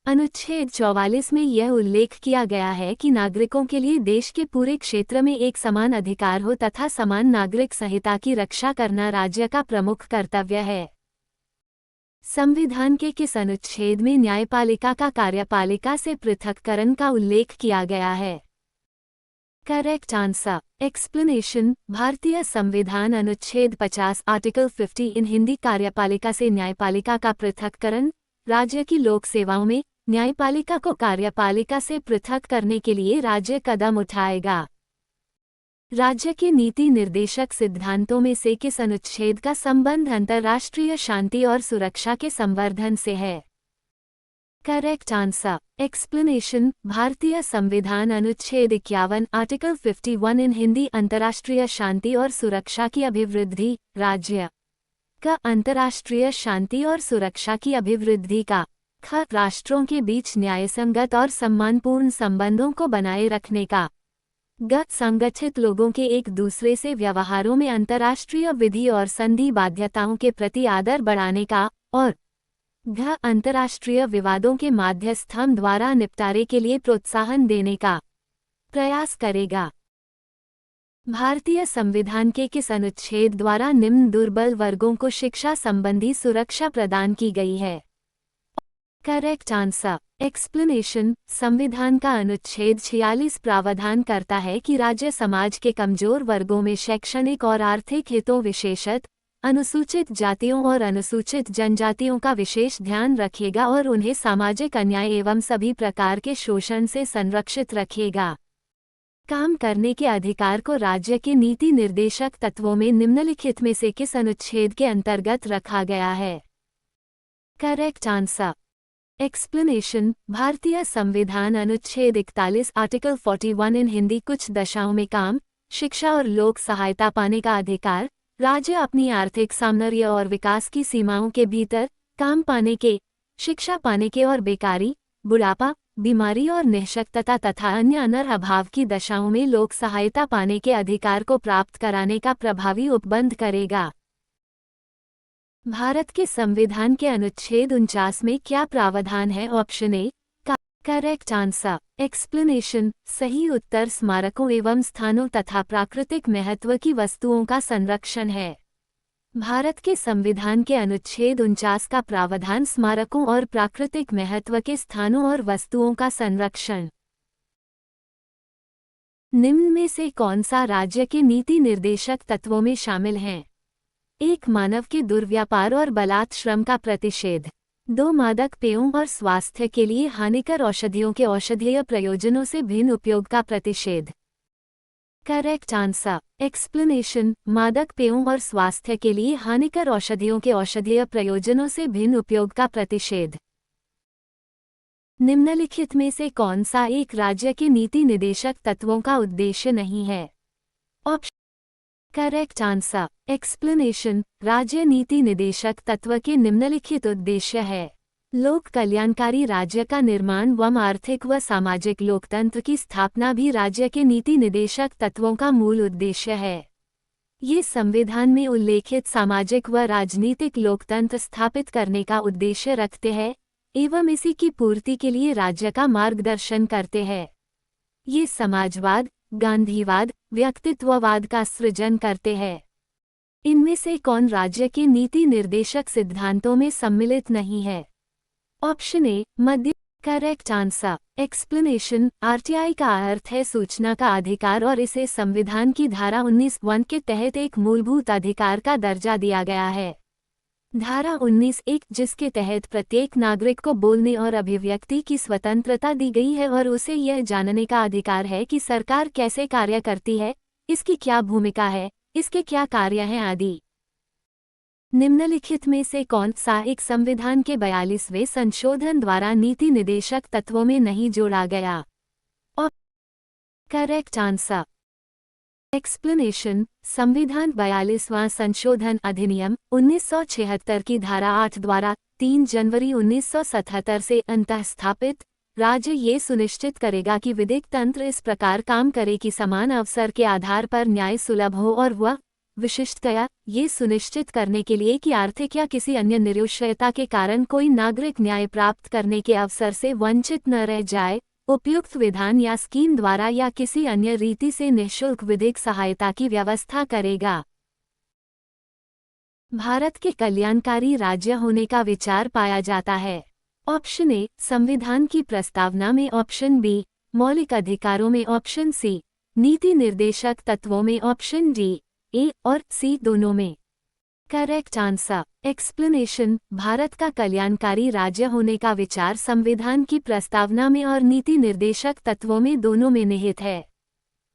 अनुच्छेद 44 में यह उल्लेख किया गया है कि नागरिकों के लिए देश के पूरे क्षेत्र में एक समान अधिकार हो तथा समान नागरिक संहिता की रक्षा करना राज्य का प्रमुख कर्तव्य है। संविधान के किस अनुच्छेद में न्यायपालिका का कार्यपालिका से पृथक्करण का उल्लेख किया गया है? Correct answer. एक्सप्लेनेशन। भारतीय संविधान अनुच्छेद 50 आर्टिकल 50 इन हिंदी कार्यपालिका से न्यायपालिका का पृथक्करण राज्य की लोक सेवाओं में न्यायपालिका को कार्यपालिका से पृथक करने के लिए राज्य कदम उठाएगा। राज्य के नीति निर्देशक सिद्धांतों में से किस अनुच्छेद का संबंध अंतर्राष्ट्रीय शांति और सुरक्षा के संवर्धन से है? Correct answer. एक्सप्लेनेशन। भारतीय संविधान अनुच्छेद 51 आर्टिकल 51 इन हिंदी अंतर्राष्ट्रीय शांति और सुरक्षा की अभिवृद्धि राज्य का अंतर्राष्ट्रीय शांति और सुरक्षा की अभिवृद्धि का राष्ट्रों के बीच न्यायसंगत और सम्मानपूर्ण संबंधों को बनाए रखने का संगठित लोगों के एक दूसरे से व्यवहारों में अंतर्राष्ट्रीय विधि और संधि बाध्यताओं के प्रति आदर बढ़ाने का और अंतर्राष्ट्रीय विवादों के माध्यस्थम द्वारा निपटारे के लिए प्रोत्साहन देने का प्रयास करेगा। भारतीय संविधान के किस अनुच्छेद द्वारा निम्न दुर्बल वर्गों को शिक्षा संबंधी सुरक्षा प्रदान की गई है? Correct answer. एक्सप्लेनेशन। संविधान का अनुच्छेद 46 प्रावधान करता है कि राज्य समाज के कमजोर वर्गों में शैक्षणिक और आर्थिक हितों विशेषत अनुसूचित जातियों और अनुसूचित जनजातियों का विशेष ध्यान रखेगा और उन्हें सामाजिक अन्याय एवं सभी प्रकार के शोषण से संरक्षित रखेगा। काम करने के अधिकार को राज्य के नीति निर्देशक तत्वों में निम्नलिखित में से किस अनुच्छेद के अंतर्गत रखा गया है? Correct answer. एक्सप्लेनेशन। भारतीय संविधान अनुच्छेद 41 आर्टिकल 41 इन हिंदी कुछ दशाओं में काम, शिक्षा और लोक सहायता पाने का अधिकार, राज्य अपनी आर्थिक सामर्थ्य और विकास की सीमाओं के भीतर काम पाने के, शिक्षा पाने के और बेकारी, बुढ़ापा, बीमारी और निःशक्तता तथा अन्य अनर्ह अभाव की दशाओं में लोक सहायता पाने के अधिकार को प्राप्त कराने का प्रभावी उपबंध करेगा। भारत के संविधान के अनुच्छेद 49 में क्या प्रावधान है? Option A correct answer. Explanation. सही उत्तर स्मारकों एवं स्थानों तथा प्राकृतिक महत्व की वस्तुओं का संरक्षण है। भारत के संविधान के अनुच्छेद 49 का प्रावधान स्मारकों और प्राकृतिक महत्व के स्थानों और वस्तुओं का संरक्षण। निम्न में से कौन सा राज्य के नीति निर्देशक तत्वों में शामिल है? 1. मानव के दुर्व्यापार और बलात् श्रम का प्रतिषेध। 2. मादक पेयों और स्वास्थ्य के लिए हानिकर औषधियों के औषधीय प्रयोजनों से भिन्न उपयोग का प्रतिषेध। Correct answer. एक्सप्लेनेशन। मादक पेयों और स्वास्थ्य के लिए हानिकर औषधियों के औषधीय प्रयोजनों से भिन्न उपयोग का प्रतिषेध। निम्नलिखित में से कौन सा एक राज्य के नीति निदेशक तत्वों का उद्देश्य नहीं है? Option correct answer. एक्सप्लेनेशन। राज्य नीति निदेशक तत्व के निम्नलिखित उद्देश्य है: लोक कल्याणकारी राज्य का निर्माण व आर्थिक व सामाजिक लोकतंत्र की स्थापना भी राज्य के नीति निदेशक तत्वों का मूल उद्देश्य है। ये संविधान में उल्लेखित सामाजिक व राजनीतिक लोकतंत्र स्थापित करने का उद्देश्य रखते हैं एवं इसी की पूर्ति के लिए राज्य का मार्गदर्शन करते हैं। ये समाजवाद, गांधीवाद, व्यक्तित्ववाद का सृजन करते हैं। इनमें से कौन राज्य के नीति निर्देशक सिद्धांतों में सम्मिलित नहीं है? ऑप्शन ए मध्य। Correct answer. एक्सप्लेनेशन। आरटीआई का अर्थ है सूचना का अधिकार और इसे संविधान की धारा 19(1) के तहत एक मूलभूत अधिकार का दर्जा दिया गया है। धारा 19(1) जिसके तहत प्रत्येक नागरिक को बोलने और अभिव्यक्ति की स्वतंत्रता दी गई है और उसे यह जानने का अधिकार है कि सरकार कैसे कार्य करती है, इसकी क्या भूमिका है, इसके क्या कार्य हैं आदि। निम्नलिखित में से कौन सा एक संविधान के 42वें संशोधन द्वारा नीति निदेशक तत्वों में नहीं जोड़ा गया? Correct answer. एक्सप्लेनेशन। संविधान 42वां संशोधन अधिनियम 1976 की धारा 8 द्वारा 3 जनवरी 1977 से अंतःस्थापित राज्य ये सुनिश्चित करेगा कि विधिक तंत्र इस प्रकार काम करे कि समान अवसर के आधार पर न्याय सुलभ हो और वह विशिष्टतया ये सुनिश्चित करने के लिए कि आर्थिक या किसी अन्य निरुष्यता के कारण कोई नागरिक न्याय प्राप्त करने के अवसर से वंचित न रह जाए, उपयुक्त विधान या स्कीम द्वारा या किसी अन्य रीति से निःशुल्क विधिक सहायता की व्यवस्था करेगा। भारत के कल्याणकारी राज्य होने का विचार पाया जाता है। ऑप्शन ए संविधान की प्रस्तावना में, ऑप्शन बी मौलिक अधिकारों में, ऑप्शन सी नीति निर्देशक तत्वों में, ऑप्शन डी ए और सी दोनों में। Correct answer. एक्सप्लेनेशन। भारत का कल्याणकारी राज्य होने का विचार संविधान की प्रस्तावना में और नीति निर्देशक तत्वों में दोनों में निहित है।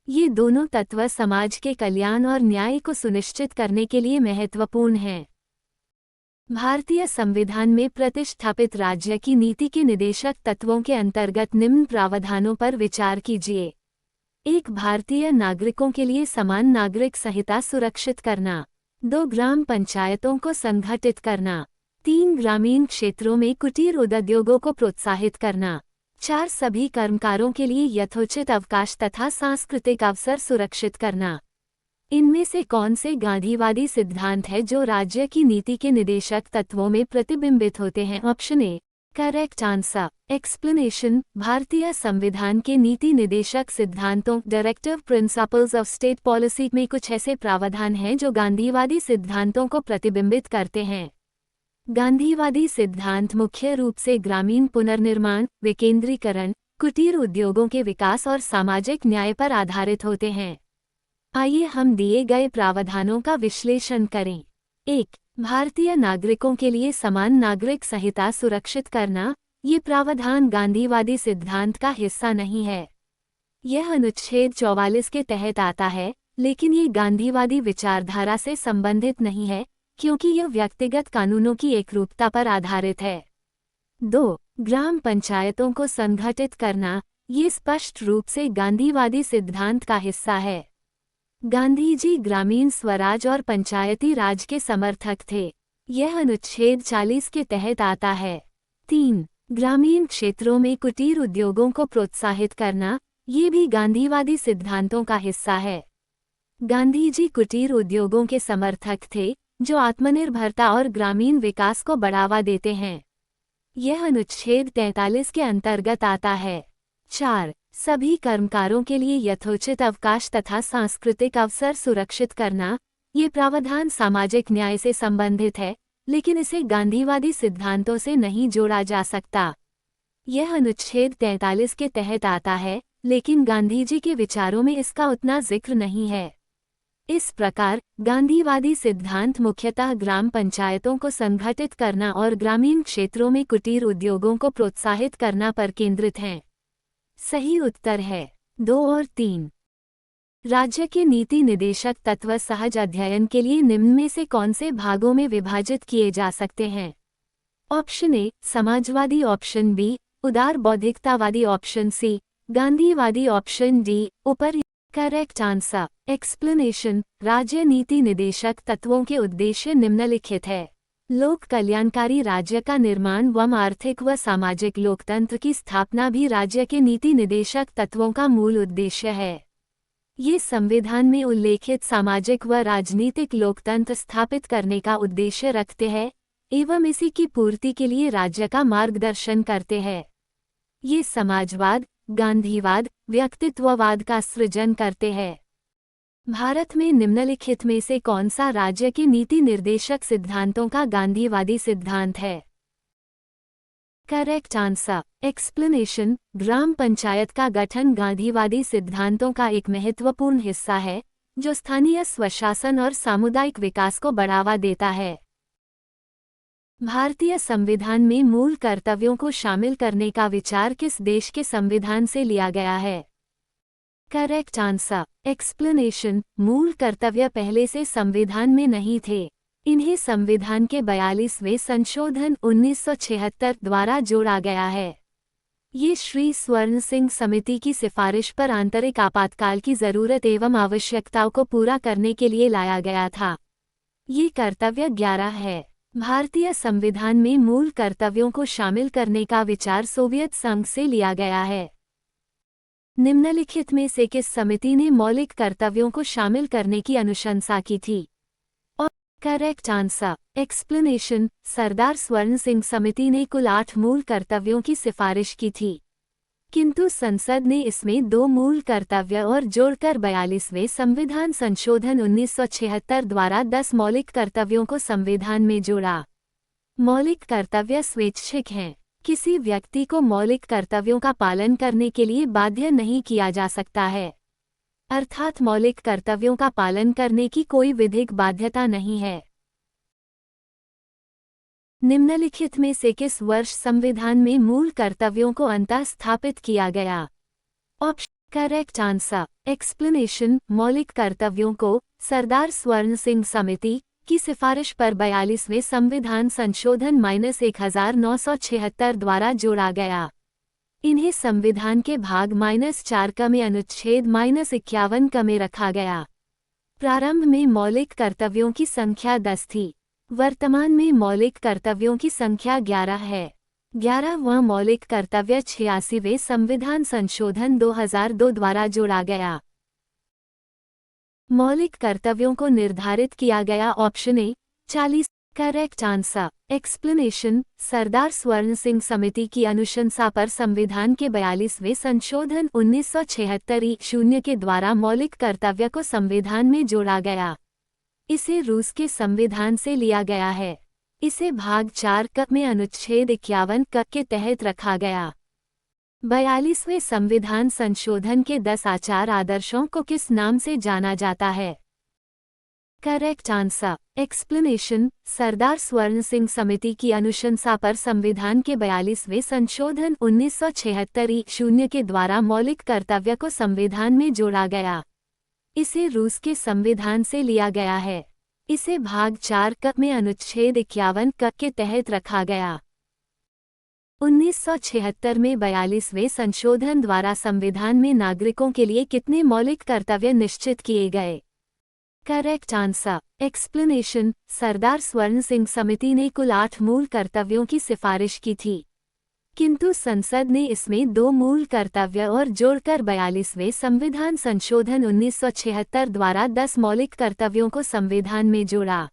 ये दोनों तत्व समाज के कल्याण और न्याय को सुनिश्चित करने के लिए महत्वपूर्ण हैं। भारतीय संविधान में प्रतिष्ठापित राज्य की नीति के निदेशक तत्वों के अंतर्गत निम्न प्रावधानों पर विचार कीजिए। 1. भारतीय नागरिकों के लिए समान नागरिक संहिता सुरक्षित करना। 2. ग्राम पंचायतों को संगठित करना। 3. ग्रामीण क्षेत्रों में कुटीर उद्योगों को प्रोत्साहित करना। 4. सभी कर्मकारों के लिए यथोचित अवकाश तथा सांस्कृतिक अवसर सुरक्षित करना। इनमें से कौन से गांधीवादी सिद्धांत है जो राज्य की नीति के निदेशक तत्वों में प्रतिबिंबित होते हैं? Option A correct answer. Explanation. भारतीय संविधान के नीति निदेशक सिद्धांतों directive principles of state policy में कुछ ऐसे प्रावधान हैं जो गांधीवादी सिद्धांतों को प्रतिबिंबित करते हैं। गांधीवादी सिद्धांत मुख्य रूप से ग्रामीण पुनर्निर्माण, विकेंद्रीकरण, कुटीर उद्योगों के विकास और सामाजिक न्याय पर आधारित होते हैं। आइए हम दिए गए प्रावधानों का विश्लेषण करें। 1. भारतीय नागरिकों के लिए समान नागरिक संहिता सुरक्षित करना। ये प्रावधान गांधीवादी सिद्धांत का हिस्सा नहीं है। यह अनुच्छेद 44 के तहत आता है, लेकिन ये गांधीवादी विचारधारा से संबंधित नहीं है, क्योंकि यह व्यक्तिगत कानूनों की एकरूपता पर आधारित है। 2. ग्राम पंचायतों को संगठित करना। ये स्पष्ट रूप से गांधीवादी सिद्धांत का हिस्सा है। गांधी जी ग्रामीण स्वराज और पंचायती राज के समर्थक थे। यह अनुच्छेद 40 के तहत आता है। 3. ग्रामीण क्षेत्रों में कुटीर उद्योगों को प्रोत्साहित करना। ये भी गांधीवादी सिद्धांतों का हिस्सा है। गांधी जी कुटीर उद्योगों के समर्थक थे, जो आत्मनिर्भरता और ग्रामीण विकास को बढ़ावा देते हैं। यह अनुच्छेद 43 के अंतर्गत आता है। 4. सभी कर्मकारों के लिए यथोचित अवकाश तथा सांस्कृतिक अवसर सुरक्षित करना। ये प्रावधान सामाजिक न्याय से संबंधित है, लेकिन इसे गांधीवादी सिद्धांतों से नहीं जोड़ा जा सकता। यह अनुच्छेद 43 के तहत आता है, लेकिन गांधी जी के विचारों में इसका उतना जिक्र नहीं है। इस प्रकार गांधीवादी सिद्धांत मुख्यतः ग्राम पंचायतों को संगठित करना और ग्रामीण क्षेत्रों में कुटीर उद्योगों को प्रोत्साहित करना पर केंद्रित हैं। सही उत्तर है 2 और 3। राज्य के नीति निदेशक तत्व सहज अध्ययन के लिए निम्न में से कौन से भागों में विभाजित किए जा सकते हैं? ऑप्शन ए समाजवादी, ऑप्शन बी उदार बौद्धिकतावादी, ऑप्शन सी गांधीवादी, ऑप्शन डी ऊपर। Correct answer explanation. राज्य नीति निदेशक तत्वों के उद्देश्य निम्नलिखित है। लोक कल्याणकारी राज्य का निर्माण व आर्थिक व सामाजिक लोकतंत्र की स्थापना भी राज्य के नीति निदेशक तत्वों का मूल उद्देश्य है। ये संविधान में उल्लेखित सामाजिक व राजनीतिक लोकतंत्र स्थापित करने का उद्देश्य रखते हैं एवं इसी की पूर्ति के लिए राज्य का मार्गदर्शन करते हैं। ये समाजवाद, गांधीवाद, व्यक्तित्ववाद का सृजन करते हैं। भारत में निम्नलिखित में से कौन सा राज्य के नीति निर्देशक सिद्धांतों का गांधीवादी सिद्धांत है? Correct answer explanation. ग्राम पंचायत का गठन गांधीवादी सिद्धांतों का एक महत्वपूर्ण हिस्सा है, जो स्थानीय स्वशासन और सामुदायिक विकास को बढ़ावा देता है। भारतीय संविधान में मूल कर्तव्यों को शामिल करने का विचार किस देश के संविधान से लिया गया है? Correct answer explanation. मूल कर्तव्य पहले से संविधान में नहीं थे। इन्हें संविधान के 42वें संशोधन 1976 द्वारा जोड़ा गया है। ये श्री स्वर्ण सिंह समिति की सिफारिश पर आंतरिक आपातकाल की जरूरत एवं आवश्यकताओं को पूरा करने के लिए लाया गया था। ये कर्तव्य 11 है। भारतीय संविधान में मूल कर्तव्यों को शामिल करने का विचार सोवियत संघ से लिया गया है। निम्नलिखित में से किस समिति ने मौलिक कर्तव्यों को शामिल करने की अनुशंसा की थी? और correct answer explanation. Sardar Swaran Singh समिति ने कुल 8 मूल कर्तव्यों की सिफारिश की थी, किंतु संसद ने इसमें 2 मूल कर्तव्य और जोड़कर 42वें संविधान संशोधन 1976 द्वारा 10 मौलिक कर्तव्यों को संविधान में जोड़ा। मौलिक कर्तव्य स्वैच्छिक हैं। किसी व्यक्ति को मौलिक कर्तव्यों का पालन करने के लिए बाध्य नहीं किया जा सकता है, अर्थात मौलिक कर्तव्यों का पालन करने की कोई विधिक बाध्यता नहीं है। निम्नलिखित में से किस वर्ष संविधान में मूल कर्तव्यों को अंतः स्थापित किया गया? Option correct answer explanation. मौलिक कर्तव्यों को सरदार स्वर्ण सिंह समिति की सिफारिश पर 42वें संविधान संशोधन -1976 द्वारा जोड़ा गया। इन्हें संविधान के भाग -4 क में अनुच्छेद -51 क में रखा गया। प्रारंभ में मौलिक कर्तव्यों की संख्या 10 थी। वर्तमान में मौलिक कर्तव्यों की संख्या 11 है। 11वां मौलिक कर्तव्य 86वें संविधान संशोधन 2002 द्वारा जोड़ा गया। मौलिक कर्तव्यों को निर्धारित किया गया। Option A 40 correct answer explanation. Sardar Swaran Singh समिति की अनुशंसा पर संविधान के 42वें संशोधन 1976 के द्वारा मौलिक कर्तव्य को संविधान में जोड़ा गया। इसे रूस के संविधान से लिया गया है। इसे भाग 4 क में अनुच्छेद 51 क के तहत रखा गया। 42वें संविधान संशोधन के 10 आचार आदर्शों को किस नाम से जाना जाता है? Correct answer explanation. Sardar Swaran Singh समिति की अनुशंसा पर संविधान के 42वें संशोधन 1976 के द्वारा मौलिक कर्तव्य को संविधान में जोड़ा गया। इसे रूस के संविधान से लिया गया है। इसे भाग 4 क में अनुच्छेद 51 क के तहत रखा गया। 1976 में 42वें संशोधन द्वारा संविधान में नागरिकों के लिए कितने मौलिक कर्तव्य निश्चित किए गए? Correct answer explanation. Sardar Swaran Singh समिति ने कुल 8 मूल कर्तव्यों की सिफारिश की थी, किंतु संसद ने इसमें 2 मूल कर्तव्य और जोड़कर 42वें संविधान संशोधन 1976 द्वारा 10 मौलिक कर्तव्यों को संविधान में जोड़ा।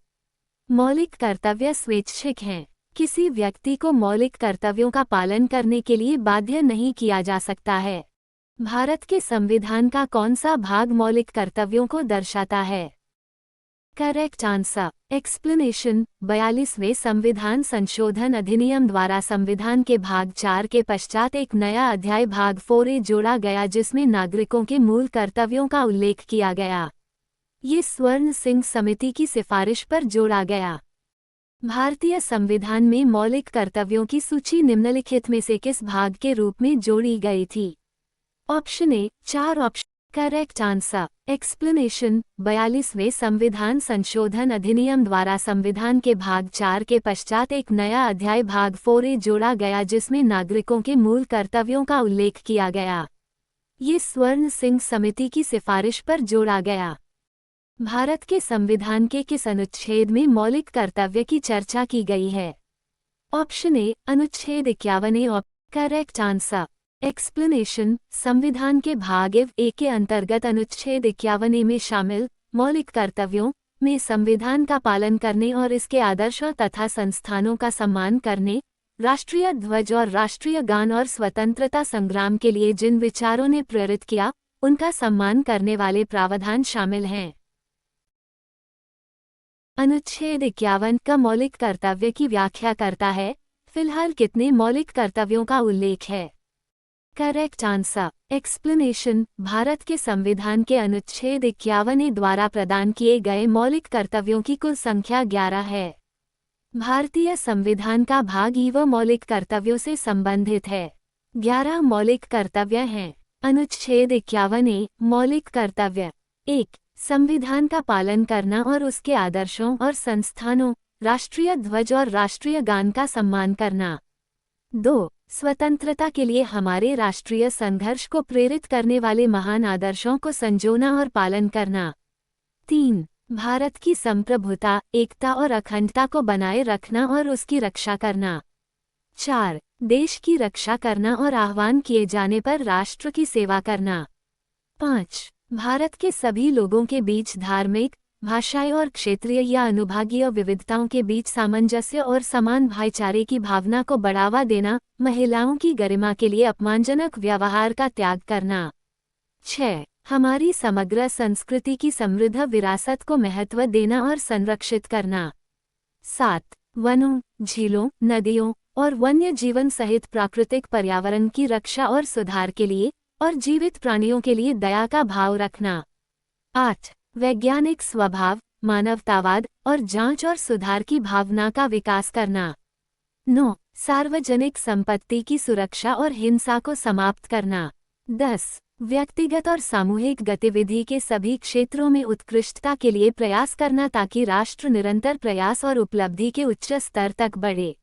मौलिक कर्तव्य स्वैच्छिक हैं। किसी व्यक्ति को मौलिक कर्तव्यों का पालन करने के लिए बाध्य नहीं किया जा सकता है। भारत के संविधान का कौन सा भाग मौलिक कर्तव्यों को दर्शाता है? Correct answer explanation. 42वें संविधान संशोधन अधिनियम द्वारा संविधान के भाग 4 के पश्चात एक नया अध्याय भाग 4A जोड़ा गया, जिसमें नागरिकों के मूल कर्तव्यों का उल्लेख किया गया। ये स्वर्ण सिंह समिति की सिफारिश पर जोड़ा गया। भारतीय संविधान में मौलिक कर्तव्यों की सूची निम्नलिखित में से किस भाग के रूप में जोड़ी गई थी? Option A 4 option. Correct answer explanation. 42वें संविधान संशोधन अधिनियम द्वारा संविधान के भाग 4 के पश्चात एक नया अध्याय भाग 4A जोड़ा गया, जिसमें नागरिकों के मूल कर्तव्यों का उल्लेख किया गया। ये स्वर्ण सिंह समिति की सिफारिश पर जोड़ा गया। भारत के संविधान के किस अनुच्छेद में मौलिक कर्तव्य की चर्चा की गई है? ऑप्शन ए अनुच्छेद 51A। Correct answer explanation. संविधान के भाग 1 के अंतर्गत अनुच्छेद 51A में शामिल मौलिक कर्तव्यों में संविधान का पालन करने और इसके आदर्शों तथा संस्थानों का सम्मान करने, राष्ट्रीय ध्वज और राष्ट्रीय गान और स्वतंत्रता संग्राम के लिए जिन विचारों ने प्रेरित किया, उनका सम्मान करने वाले प्रावधान शामिल हैं। अनुच्छेद 51 का मौलिक कर्तव्य की व्याख्या करता है। फिलहाल कितने मौलिक कर्तव्यों का उल्लेख है? Correct answer explanation. भारत के संविधान के अनुच्छेद 51A द्वारा प्रदान किए गए मौलिक कर्तव्यों की कुल संख्या 11 है। भारतीय संविधान का भाग ई व मौलिक कर्तव्यों से संबंधित है। 11 मौलिक कर्तव्य हैं। अनुच्छेद 51A मौलिक कर्तव्य 1. संविधान का पालन करना और उसके आदर्शों और संस्थानों, राष्ट्रीय ध्वज और राष्ट्रीय गान का सम्मान करना। 2. स्वतंत्रता के लिए हमारे राष्ट्रीय संघर्ष को प्रेरित करने वाले महान आदर्शों को संजोना और पालन करना। 3. भारत की संप्रभुता, एकता और अखंडता को बनाए रखना और उसकी रक्षा करना। 4. देश की रक्षा करना और आह्वान किए जाने पर राष्ट्र की सेवा करना। 5. भारत के सभी लोगों के बीच धार्मिक, भाषाई और क्षेत्रीय या अनुभागीय विविधताओं के बीच सामंजस्य और समान भाईचारे की भावना को बढ़ावा देना, महिलाओं की गरिमा के लिए अपमानजनक व्यवहार का त्याग करना। 6. हमारी समग्र संस्कृति की समृद्ध विरासत को महत्व देना और संरक्षित करना। 7. वनों, झीलों, नदियों और वन्य जीवन सहित प्राकृतिक पर्यावरण की रक्षा और सुधार के लिए और जीवित प्राणियों के लिए दया का भाव रखना। 8. वैज्ञानिक स्वभाव, मानवतावाद और जांच और सुधार की भावना का विकास करना। 9. सार्वजनिक संपत्ति की सुरक्षा और हिंसा को समाप्त करना। 10. व्यक्तिगत और सामूहिक गतिविधि के सभी क्षेत्रों में उत्कृष्टता के लिए प्रयास करना ताकि राष्ट्र निरंतर प्रयास और उपलब्धि के उच्च स्तर तक बढ़े।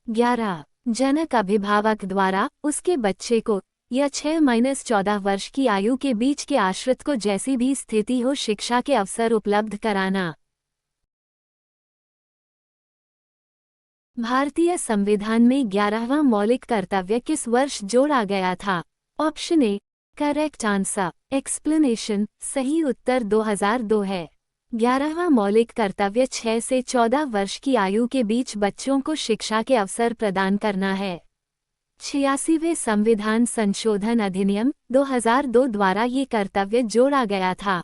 11. जनक अभिभावक द्वारा उसके बच्चे को या 6-14 वर्ष की आयु के बीच के आश्रित को जैसी भी स्थिति हो शिक्षा के अवसर उपलब्ध कराना। भारतीय संविधान में 11वां मौलिक कर्तव्य किस वर्ष जोड़ा गया था? Option A correct answer explanation. सही उत्तर 2002 है। 11वां मौलिक कर्तव्य 6 से 14 वर्ष की आयु के बीच बच्चों को शिक्षा के अवसर प्रदान करना है। 86वें संविधान संशोधन अधिनियम 2002 द्वारा ये कर्तव्य जोड़ा गया था।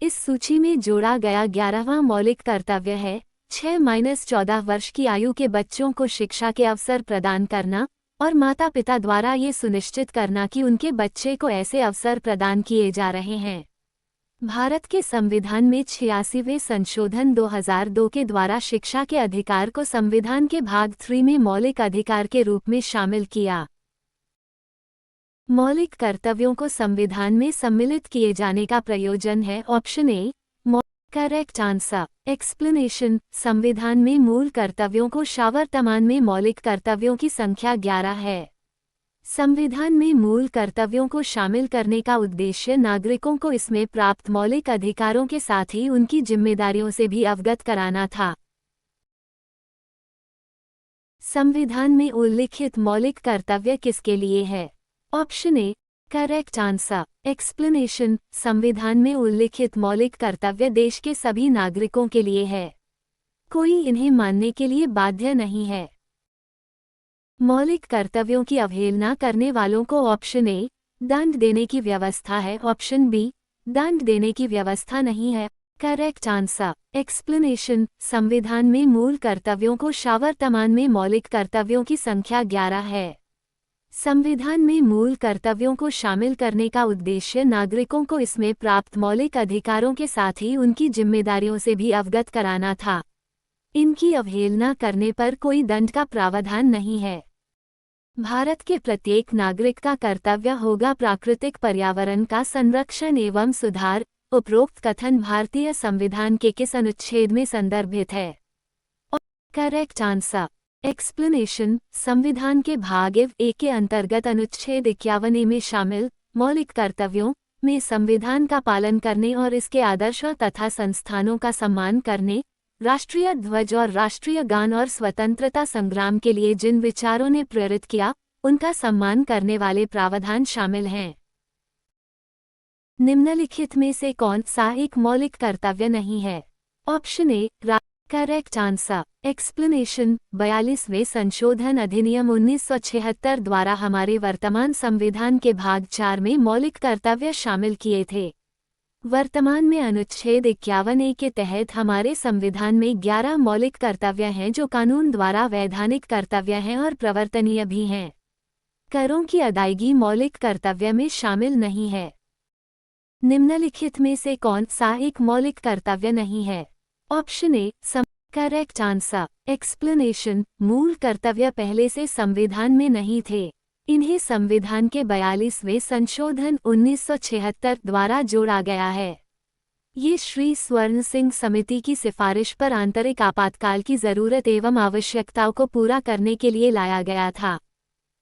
इस सूची में जोड़ा गया 11वां मौलिक कर्तव्य है 6-14 वर्ष की आयु के बच्चों को शिक्षा के अवसर प्रदान करना और माता पिता द्वारा ये सुनिश्चित करना कि उनके बच्चे को ऐसे अवसर प्रदान किए जा रहे हैं। भारत के संविधान में 86वें संशोधन 2002 के द्वारा शिक्षा के अधिकार को संविधान के भाग 3 में मौलिक अधिकार के रूप में शामिल किया। मौलिक कर्तव्यों को संविधान में सम्मिलित किए जाने का प्रयोजन है। Option A correct answer. Explanation. संविधान में मूल कर्तव्यों को शावर्तमान में मौलिक कर्तव्यों की संख्या 11 है। संविधान में मूल कर्तव्यों को शामिल करने का उद्देश्य नागरिकों को इसमें प्राप्त मौलिक अधिकारों के साथ ही उनकी जिम्मेदारियों से भी अवगत कराना था। संविधान में उल्लिखित मौलिक कर्तव्य किसके लिए है? Option A correct answer. Explanation. संविधान में उल्लिखित मौलिक कर्तव्य देश के सभी नागरिकों के लिए है। कोई इन्हें मानने के लिए बाध्य नहीं है। मौलिक कर्तव्यों की अवहेलना करने वालों को ऑप्शन ए दंड देने की व्यवस्था है। ऑप्शन बी दंड देने की व्यवस्था नहीं है। Correct answer. एक्सप्लेनेशन। संविधान में मूल कर्तव्यों को शावर्तमान में मौलिक कर्तव्यों की संख्या 11 है। संविधान में मूल कर्तव्यों को शामिल करने का उद्देश्य नागरिकों को इसमें प्राप्त मौलिक अधिकारों के साथ ही उनकी जिम्मेदारियों से भी अवगत कराना था। इनकी अवहेलना करने पर कोई दंड का प्रावधान नहीं है। भारत के प्रत्येक नागरिक का कर्तव्य होगा प्राकृतिक पर्यावरण का संरक्षण एवं सुधार। उपरोक्त कथन भारतीय संविधान के किस अनुच्छेद में संदर्भित है? Correct answer. एक्सप्लेनेशन। संविधान के भाग ए के अंतर्गत अनुच्छेद 51 में शामिल मौलिक कर्तव्यों में संविधान का पालन करने और इसके आदर्शों तथा संस्थानों का सम्मान करने, राष्ट्रीय ध्वज और राष्ट्रीय गान और स्वतंत्रता संग्राम के लिए जिन विचारों ने प्रेरित किया, उनका सम्मान करने वाले प्रावधान शामिल हैं। निम्नलिखित में से कौन सा एक मौलिक कर्तव्य नहीं है? Option A correct answer. Explanation. 42वें संशोधन अधिनियम 1976 द्वारा हमारे वर्तमान संविधान के भाग 4 में मौलिक कर्तव्य शामिल किए थे। वर्तमान में अनुच्छेद 51A के तहत हमारे संविधान में 11 मौलिक कर्तव्य हैं जो कानून द्वारा वैधानिक कर्तव्य हैं और प्रवर्तनीय भी हैं। करों की अदायगी मौलिक कर्तव्य में शामिल नहीं है। निम्नलिखित में से कौन सा एक मौलिक कर्तव्य नहीं है? Option A correct answer. Explanation. मूल कर्तव्य पहले से संविधान में नहीं थे। इन्हें संविधान के 42वें संशोधन 1976 द्वारा जोड़ा गया है। ये श्री स्वर्ण सिंह समिति की सिफारिश पर आंतरिक आपातकाल की जरूरत एवं आवश्यकताओं को पूरा करने के लिए लाया गया था।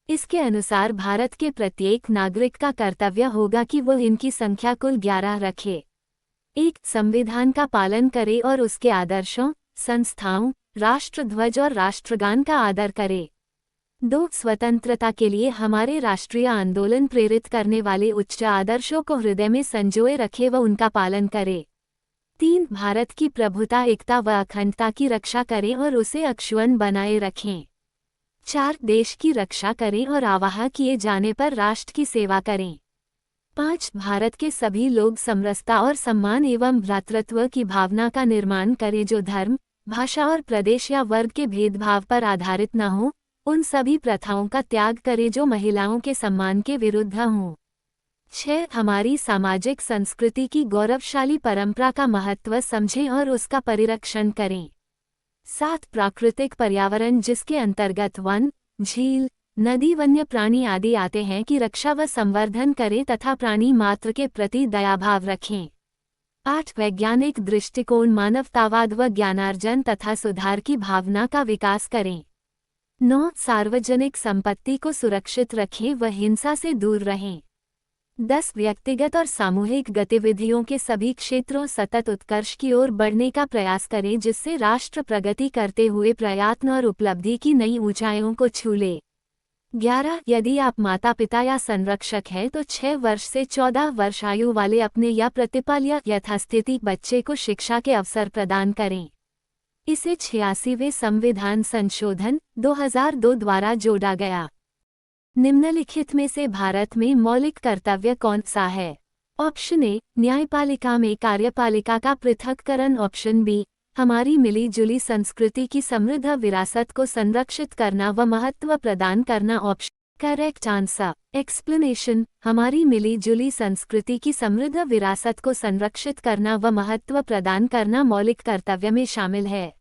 इसके अनुसार भारत के प्रत्येक नागरिक का कर्तव्य होगा कि वह इनकी संख्या कुल 11 रखे। 1. संविधान का पालन करे और उसके आदर्शों, संस्थाओं, राष्ट्रध्वज और राष्ट्रगान का आदर करे। 2. स्वतंत्रता के लिए हमारे राष्ट्रीय आंदोलन प्रेरित करने वाले उच्च आदर्शों को हृदय में संजोए रखे व उनका पालन करे। 3. भारत की प्रभुता, एकता व अखंडता की रक्षा करें और उसे अक्षुण्ण बनाए रखें। 4. देश की रक्षा करें और आवाह किए जाने पर राष्ट्र की सेवा करें। 5. भारत के सभी लोग समरसता और सम्मान एवं भ्रातृत्व की भावना का निर्माण करें जो धर्म, भाषा और प्रदेश या वर्ग के भेदभाव पर आधारित न हो। उन सभी प्रथाओं का त्याग करें जो महिलाओं के सम्मान के विरुद्ध हों। 6. हमारी सामाजिक संस्कृति की गौरवशाली परंपरा का महत्व समझें और उसका परिरक्षण करें। 7. प्राकृतिक पर्यावरण जिसके अंतर्गत वन, झील, नदी, वन्य प्राणी आदि आते हैं की रक्षा व संवर्धन करें तथा प्राणी मात्र के प्रति दयाभाव रखें। 8. वैज्ञानिक दृष्टिकोण, मानवतावाद व ज्ञानार्जन तथा सुधार की भावना का विकास करें। 9. सार्वजनिक संपत्ति को सुरक्षित रखें व हिंसा से दूर रहें। 10. व्यक्तिगत और सामूहिक गतिविधियों के सभी क्षेत्रों सतत उत्कर्ष की ओर बढ़ने का प्रयास करें जिससे राष्ट्र प्रगति करते हुए प्रयत्न और उपलब्धि की नई ऊंचाइयों को छू ले। 11. यदि आप माता पिता या संरक्षक हैं तो 6 वर्ष से 14 वर्ष आयु वाले अपने या प्रतिपाल या यथास्थिति बच्चे को शिक्षा के अवसर प्रदान करें। इसे 86वें संविधान संशोधन 2002 द्वारा जोड़ा गया। निम्नलिखित में से भारत में मौलिक कर्तव्य कौन सा है? ऑप्शन ए न्यायपालिका में कार्यपालिका का पृथक्करण। ऑप्शन बी हमारी मिली जुली संस्कृति की समृद्ध विरासत को संरक्षित करना व महत्व प्रदान करना। ऑप्शन करेक्ट आंसर एक्सप्लेनेशन हमारी मिली जुली संस्कृति की समृद्ध विरासत को संरक्षित करना व महत्व प्रदान करना मौलिक कर्तव्य में शामिल है।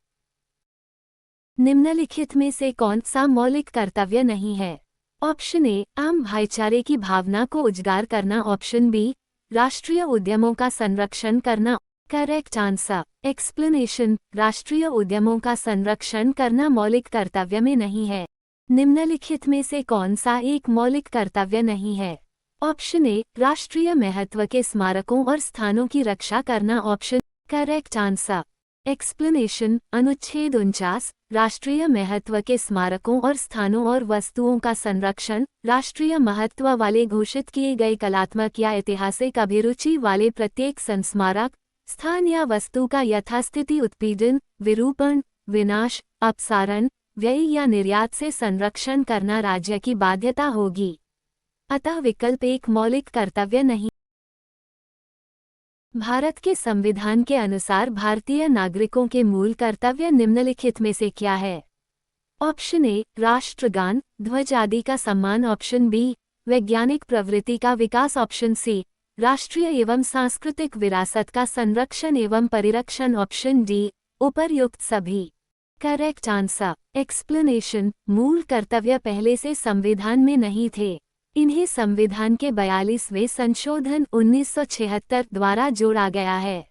निम्नलिखित में से कौन सा मौलिक कर्तव्य नहीं है? ऑप्शन ए आम भाईचारे की भावना को उजागर करना। ऑप्शन बी राष्ट्रीय उद्यमों का संरक्षण करना। करेक्ट आंसर एक्सप्लेनेशन राष्ट्रीय उद्यमों का संरक्षण करना मौलिक कर्तव्य में नहीं है। निम्नलिखित में से कौन सा एक मौलिक कर्तव्य नहीं है? ऑप्शन ए राष्ट्रीय महत्व के स्मारकों और स्थानों की रक्षा करना। ऑप्शन करेक्ट आंसर एक्सप्लेनेशन अनुच्छेद 49 राष्ट्रीय महत्व के स्मारकों और स्थानों और वस्तुओं का संरक्षण राष्ट्रीय महत्व वाले घोषित किए गए कलात्मक या ऐतिहासिक अभिरुचि वाले प्रत्येक संस्मारक स्थान या वस्तु का यथास्थिति उत्पीड़न विरूपण विनाश अपसारण व्यय या निर्यात से संरक्षण करना राज्य की बाध्यता होगी। अतः विकल्प एक मौलिक कर्तव्य नहीं। भारत के संविधान के अनुसार भारतीय नागरिकों के मूल कर्तव्य निम्नलिखित में से क्या है? ऑप्शन ए राष्ट्रगान ध्वज आदि का सम्मान। ऑप्शन बी वैज्ञानिक प्रवृत्ति का विकास। ऑप्शन सी राष्ट्रीय एवं सांस्कृतिक विरासत का संरक्षण एवं परिरक्षण। ऑप्शन डी उपर्युक्त सभी। करेक्ट आंसर एक्सप्लेनेशन मूल कर्तव्य पहले से संविधान में नहीं थे, इन्हें संविधान के 42वें संशोधन 1976 द्वारा जोड़ा गया है।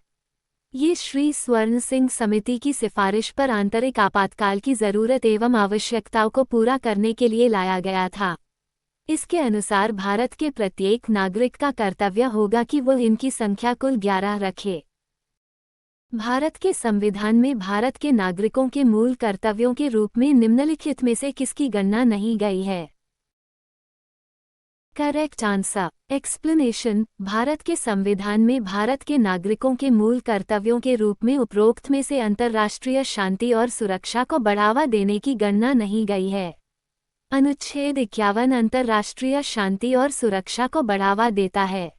ये श्री स्वर्ण सिंह समिति की सिफारिश पर आंतरिक आपातकाल की जरूरत एवं आवश्यकताओं को पूरा करने के लिए लाया गया था। इसके अनुसार भारत के प्रत्येक नागरिक का कर्तव्य होगा कि वह इनकी संख्या कुल 11 रखे। भारत के संविधान में भारत के नागरिकों के मूल कर्तव्यों के रूप में निम्नलिखित में से किसकी गणना नहीं गई है? करेक्ट आंसर एक्सप्लेनेशन भारत के संविधान में भारत के नागरिकों के मूल कर्तव्यों के रूप में उपरोक्त में से अंतर्राष्ट्रीय शांति और सुरक्षा को बढ़ावा देने की गणना नहीं गई है। अनुच्छेद 51 अंतर्राष्ट्रीय शांति और सुरक्षा को बढ़ावा देता है।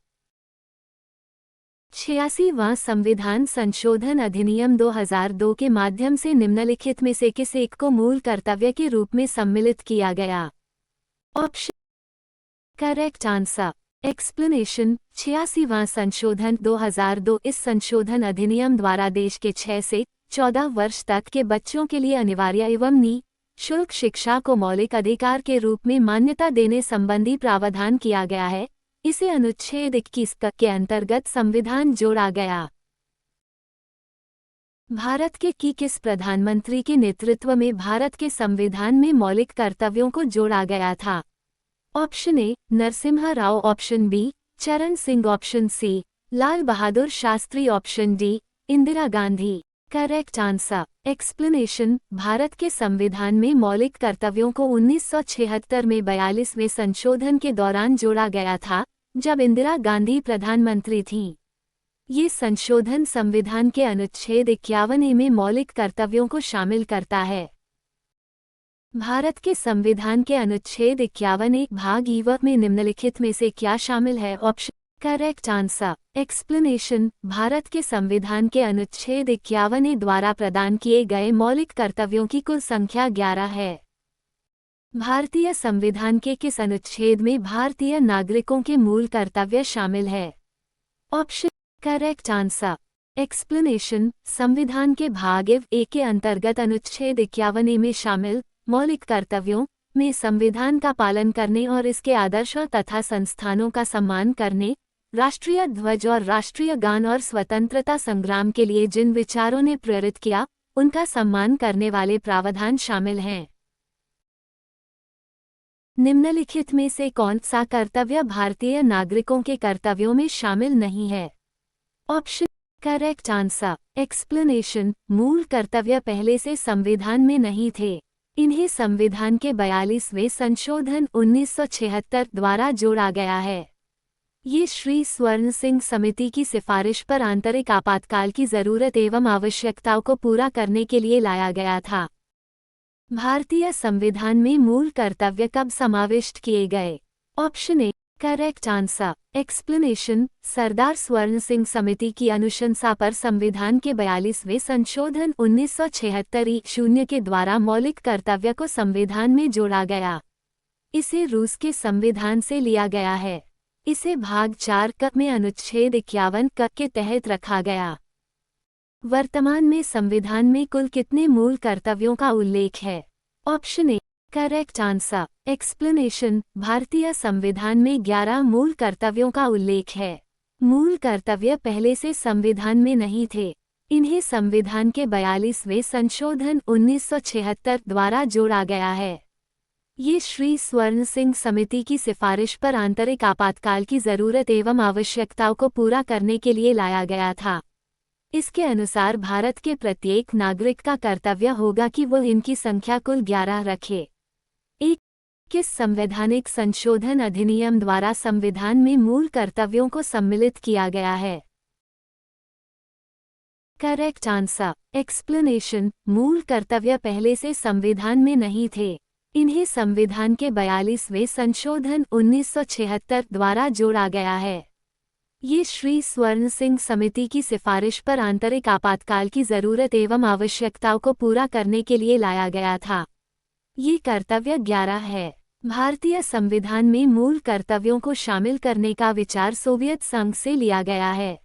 86वां संविधान संशोधन अधिनियम 2002 के माध्यम से निम्नलिखित में से किस एक को मूल कर्तव्य के रूप में सम्मिलित किया गया? ऑप्शन करेक्ट आंसर एक्सप्लेनेशन 86वां संशोधन 2002 इस संशोधन अधिनियम द्वारा देश के 6 से 14 वर्ष तक के बच्चों के लिए अनिवार्य एवं निःशुल्क शिक्षा को मौलिक अधिकार के रूप में मान्यता देने संबंधी प्रावधान किया गया है। इसे अनुच्छेद 21 के अंतर्गत संविधान जोड़ा गया। भारत के किस प्रधानमंत्री के नेतृत्व में भारत के संविधान में मौलिक कर्तव्यों को जोड़ा गया था? Option A Narasimha Rao. Option B Charan Singh. Option C Lal Bahadur Shastri. Option D Indira Gandhi. Correct answer explanation Bharat के संविधान में मौलिक कर्तव्यों को 1976 में 42वें संशोधन के दौरान जोड़ा गया था, जब इंदिरा गांधी प्रधानमंत्री थीं। ये संशोधन संविधान के अनुच्छेद 51 में मौलिक कर्तव्यों को शामिल करता है। भारत के संविधान के अनुच्छेद 51 भाग ई में निम्नलिखित में से क्या शामिल है? Option correct answer explanation Bharat के संविधान के अनुच्छेद 51 द्वारा प्रदान किए गए मौलिक कर्तव्यों की कुल संख्या 11 है। भारतीय संविधान के किस अनुच्छेद में भारतीय नागरिकों के मूल कर्तव्य शामिल है? ऑप्शन करेक्ट आंसर एक्सप्लेनेशन संविधान के भाग ए के अंतर्गत अनुच्छेद 51 में शामिल मौलिक कर्तव्यों में संविधान का पालन करने और इसके आदर्शों तथा संस्थानों का सम्मान करने, राष्ट्रीय ध्वज और राष्ट्रीय गान और स्वतंत्रता संग्राम के लिए जिन विचारों ने प्रेरित किया, उनका सम्मान करने वाले प्रावधान शामिल हैं। निम्नलिखित में से कौन सा कर्तव्य भारतीय नागरिकों के कर्तव्यों में शामिल नहीं है? ऑप्शन करेक्ट आंसर एक्सप्लेनेशन मूल कर्तव्य पहले से संविधान में नहीं थे, इन्हें संविधान के 42वें संशोधन 1976 द्वारा जोड़ा गया है। ये श्री स्वर्ण सिंह समिति की सिफारिश पर आंतरिक आपातकाल की जरूरत एवं आवश्यकताओं को पूरा करने के लिए लाया गया था। भारतीय संविधान में मूल कर्तव्य कब समाविष्ट किए गए? Option A correct answer explanation. Sardar Swaran Singh समिति की अनुशंसा पर संविधान के 42वें संशोधन 1976 के द्वारा मौलिक कर्तव्य को संविधान में जोड़ा गया। इसे रूस के संविधान से लिया गया है। इसे भाग 4 क में अनुच्छेद 51 क के तहत रखा गया। वर्तमान में संविधान में कुल कितने मूल कर्तव्यों का उल्लेख है? Option A correct answer. Explanation. भारतीय संविधान में 11 मूल कर्तव्यों का उल्लेख है। मूल कर्तव्य पहले से संविधान में नहीं थे। इन्हें संविधान के 42वें संशोधन 1976 द्वारा जोड़ा गया है। ये श्री स्वर्ण सिंह समिति की सिफारिश पर आंतरिक आपातकाल की जरूरत एवं आवश्यकताओं को पूरा करने के लिए लाया गया था। इसके अनुसार भारत के प्रत्येक नागरिक का कर्तव्य होगा कि वह इनकी संख्या कुल 11 रखे। किस संवैधानिक संशोधन अधिनियम द्वारा संविधान में मूल कर्तव्यों को सम्मिलित किया गया है? Correct answer. एक्सप्लेनेशन। मूल कर्तव्य पहले से संविधान में नहीं थे। इन्हें संविधान के 42वें संशोधन 1976 द्वारा जोड़ा गया है। ये श्री स्वर्ण सिंह समिति की सिफारिश पर आंतरिक आपातकाल की जरूरत एवं आवश्यकताओं को पूरा करने के लिए लाया गया था। ये कर्तव्य 11 है। भारतीय संविधान में मूल कर्तव्यों को शामिल करने का विचार सोवियत संघ से लिया गया है।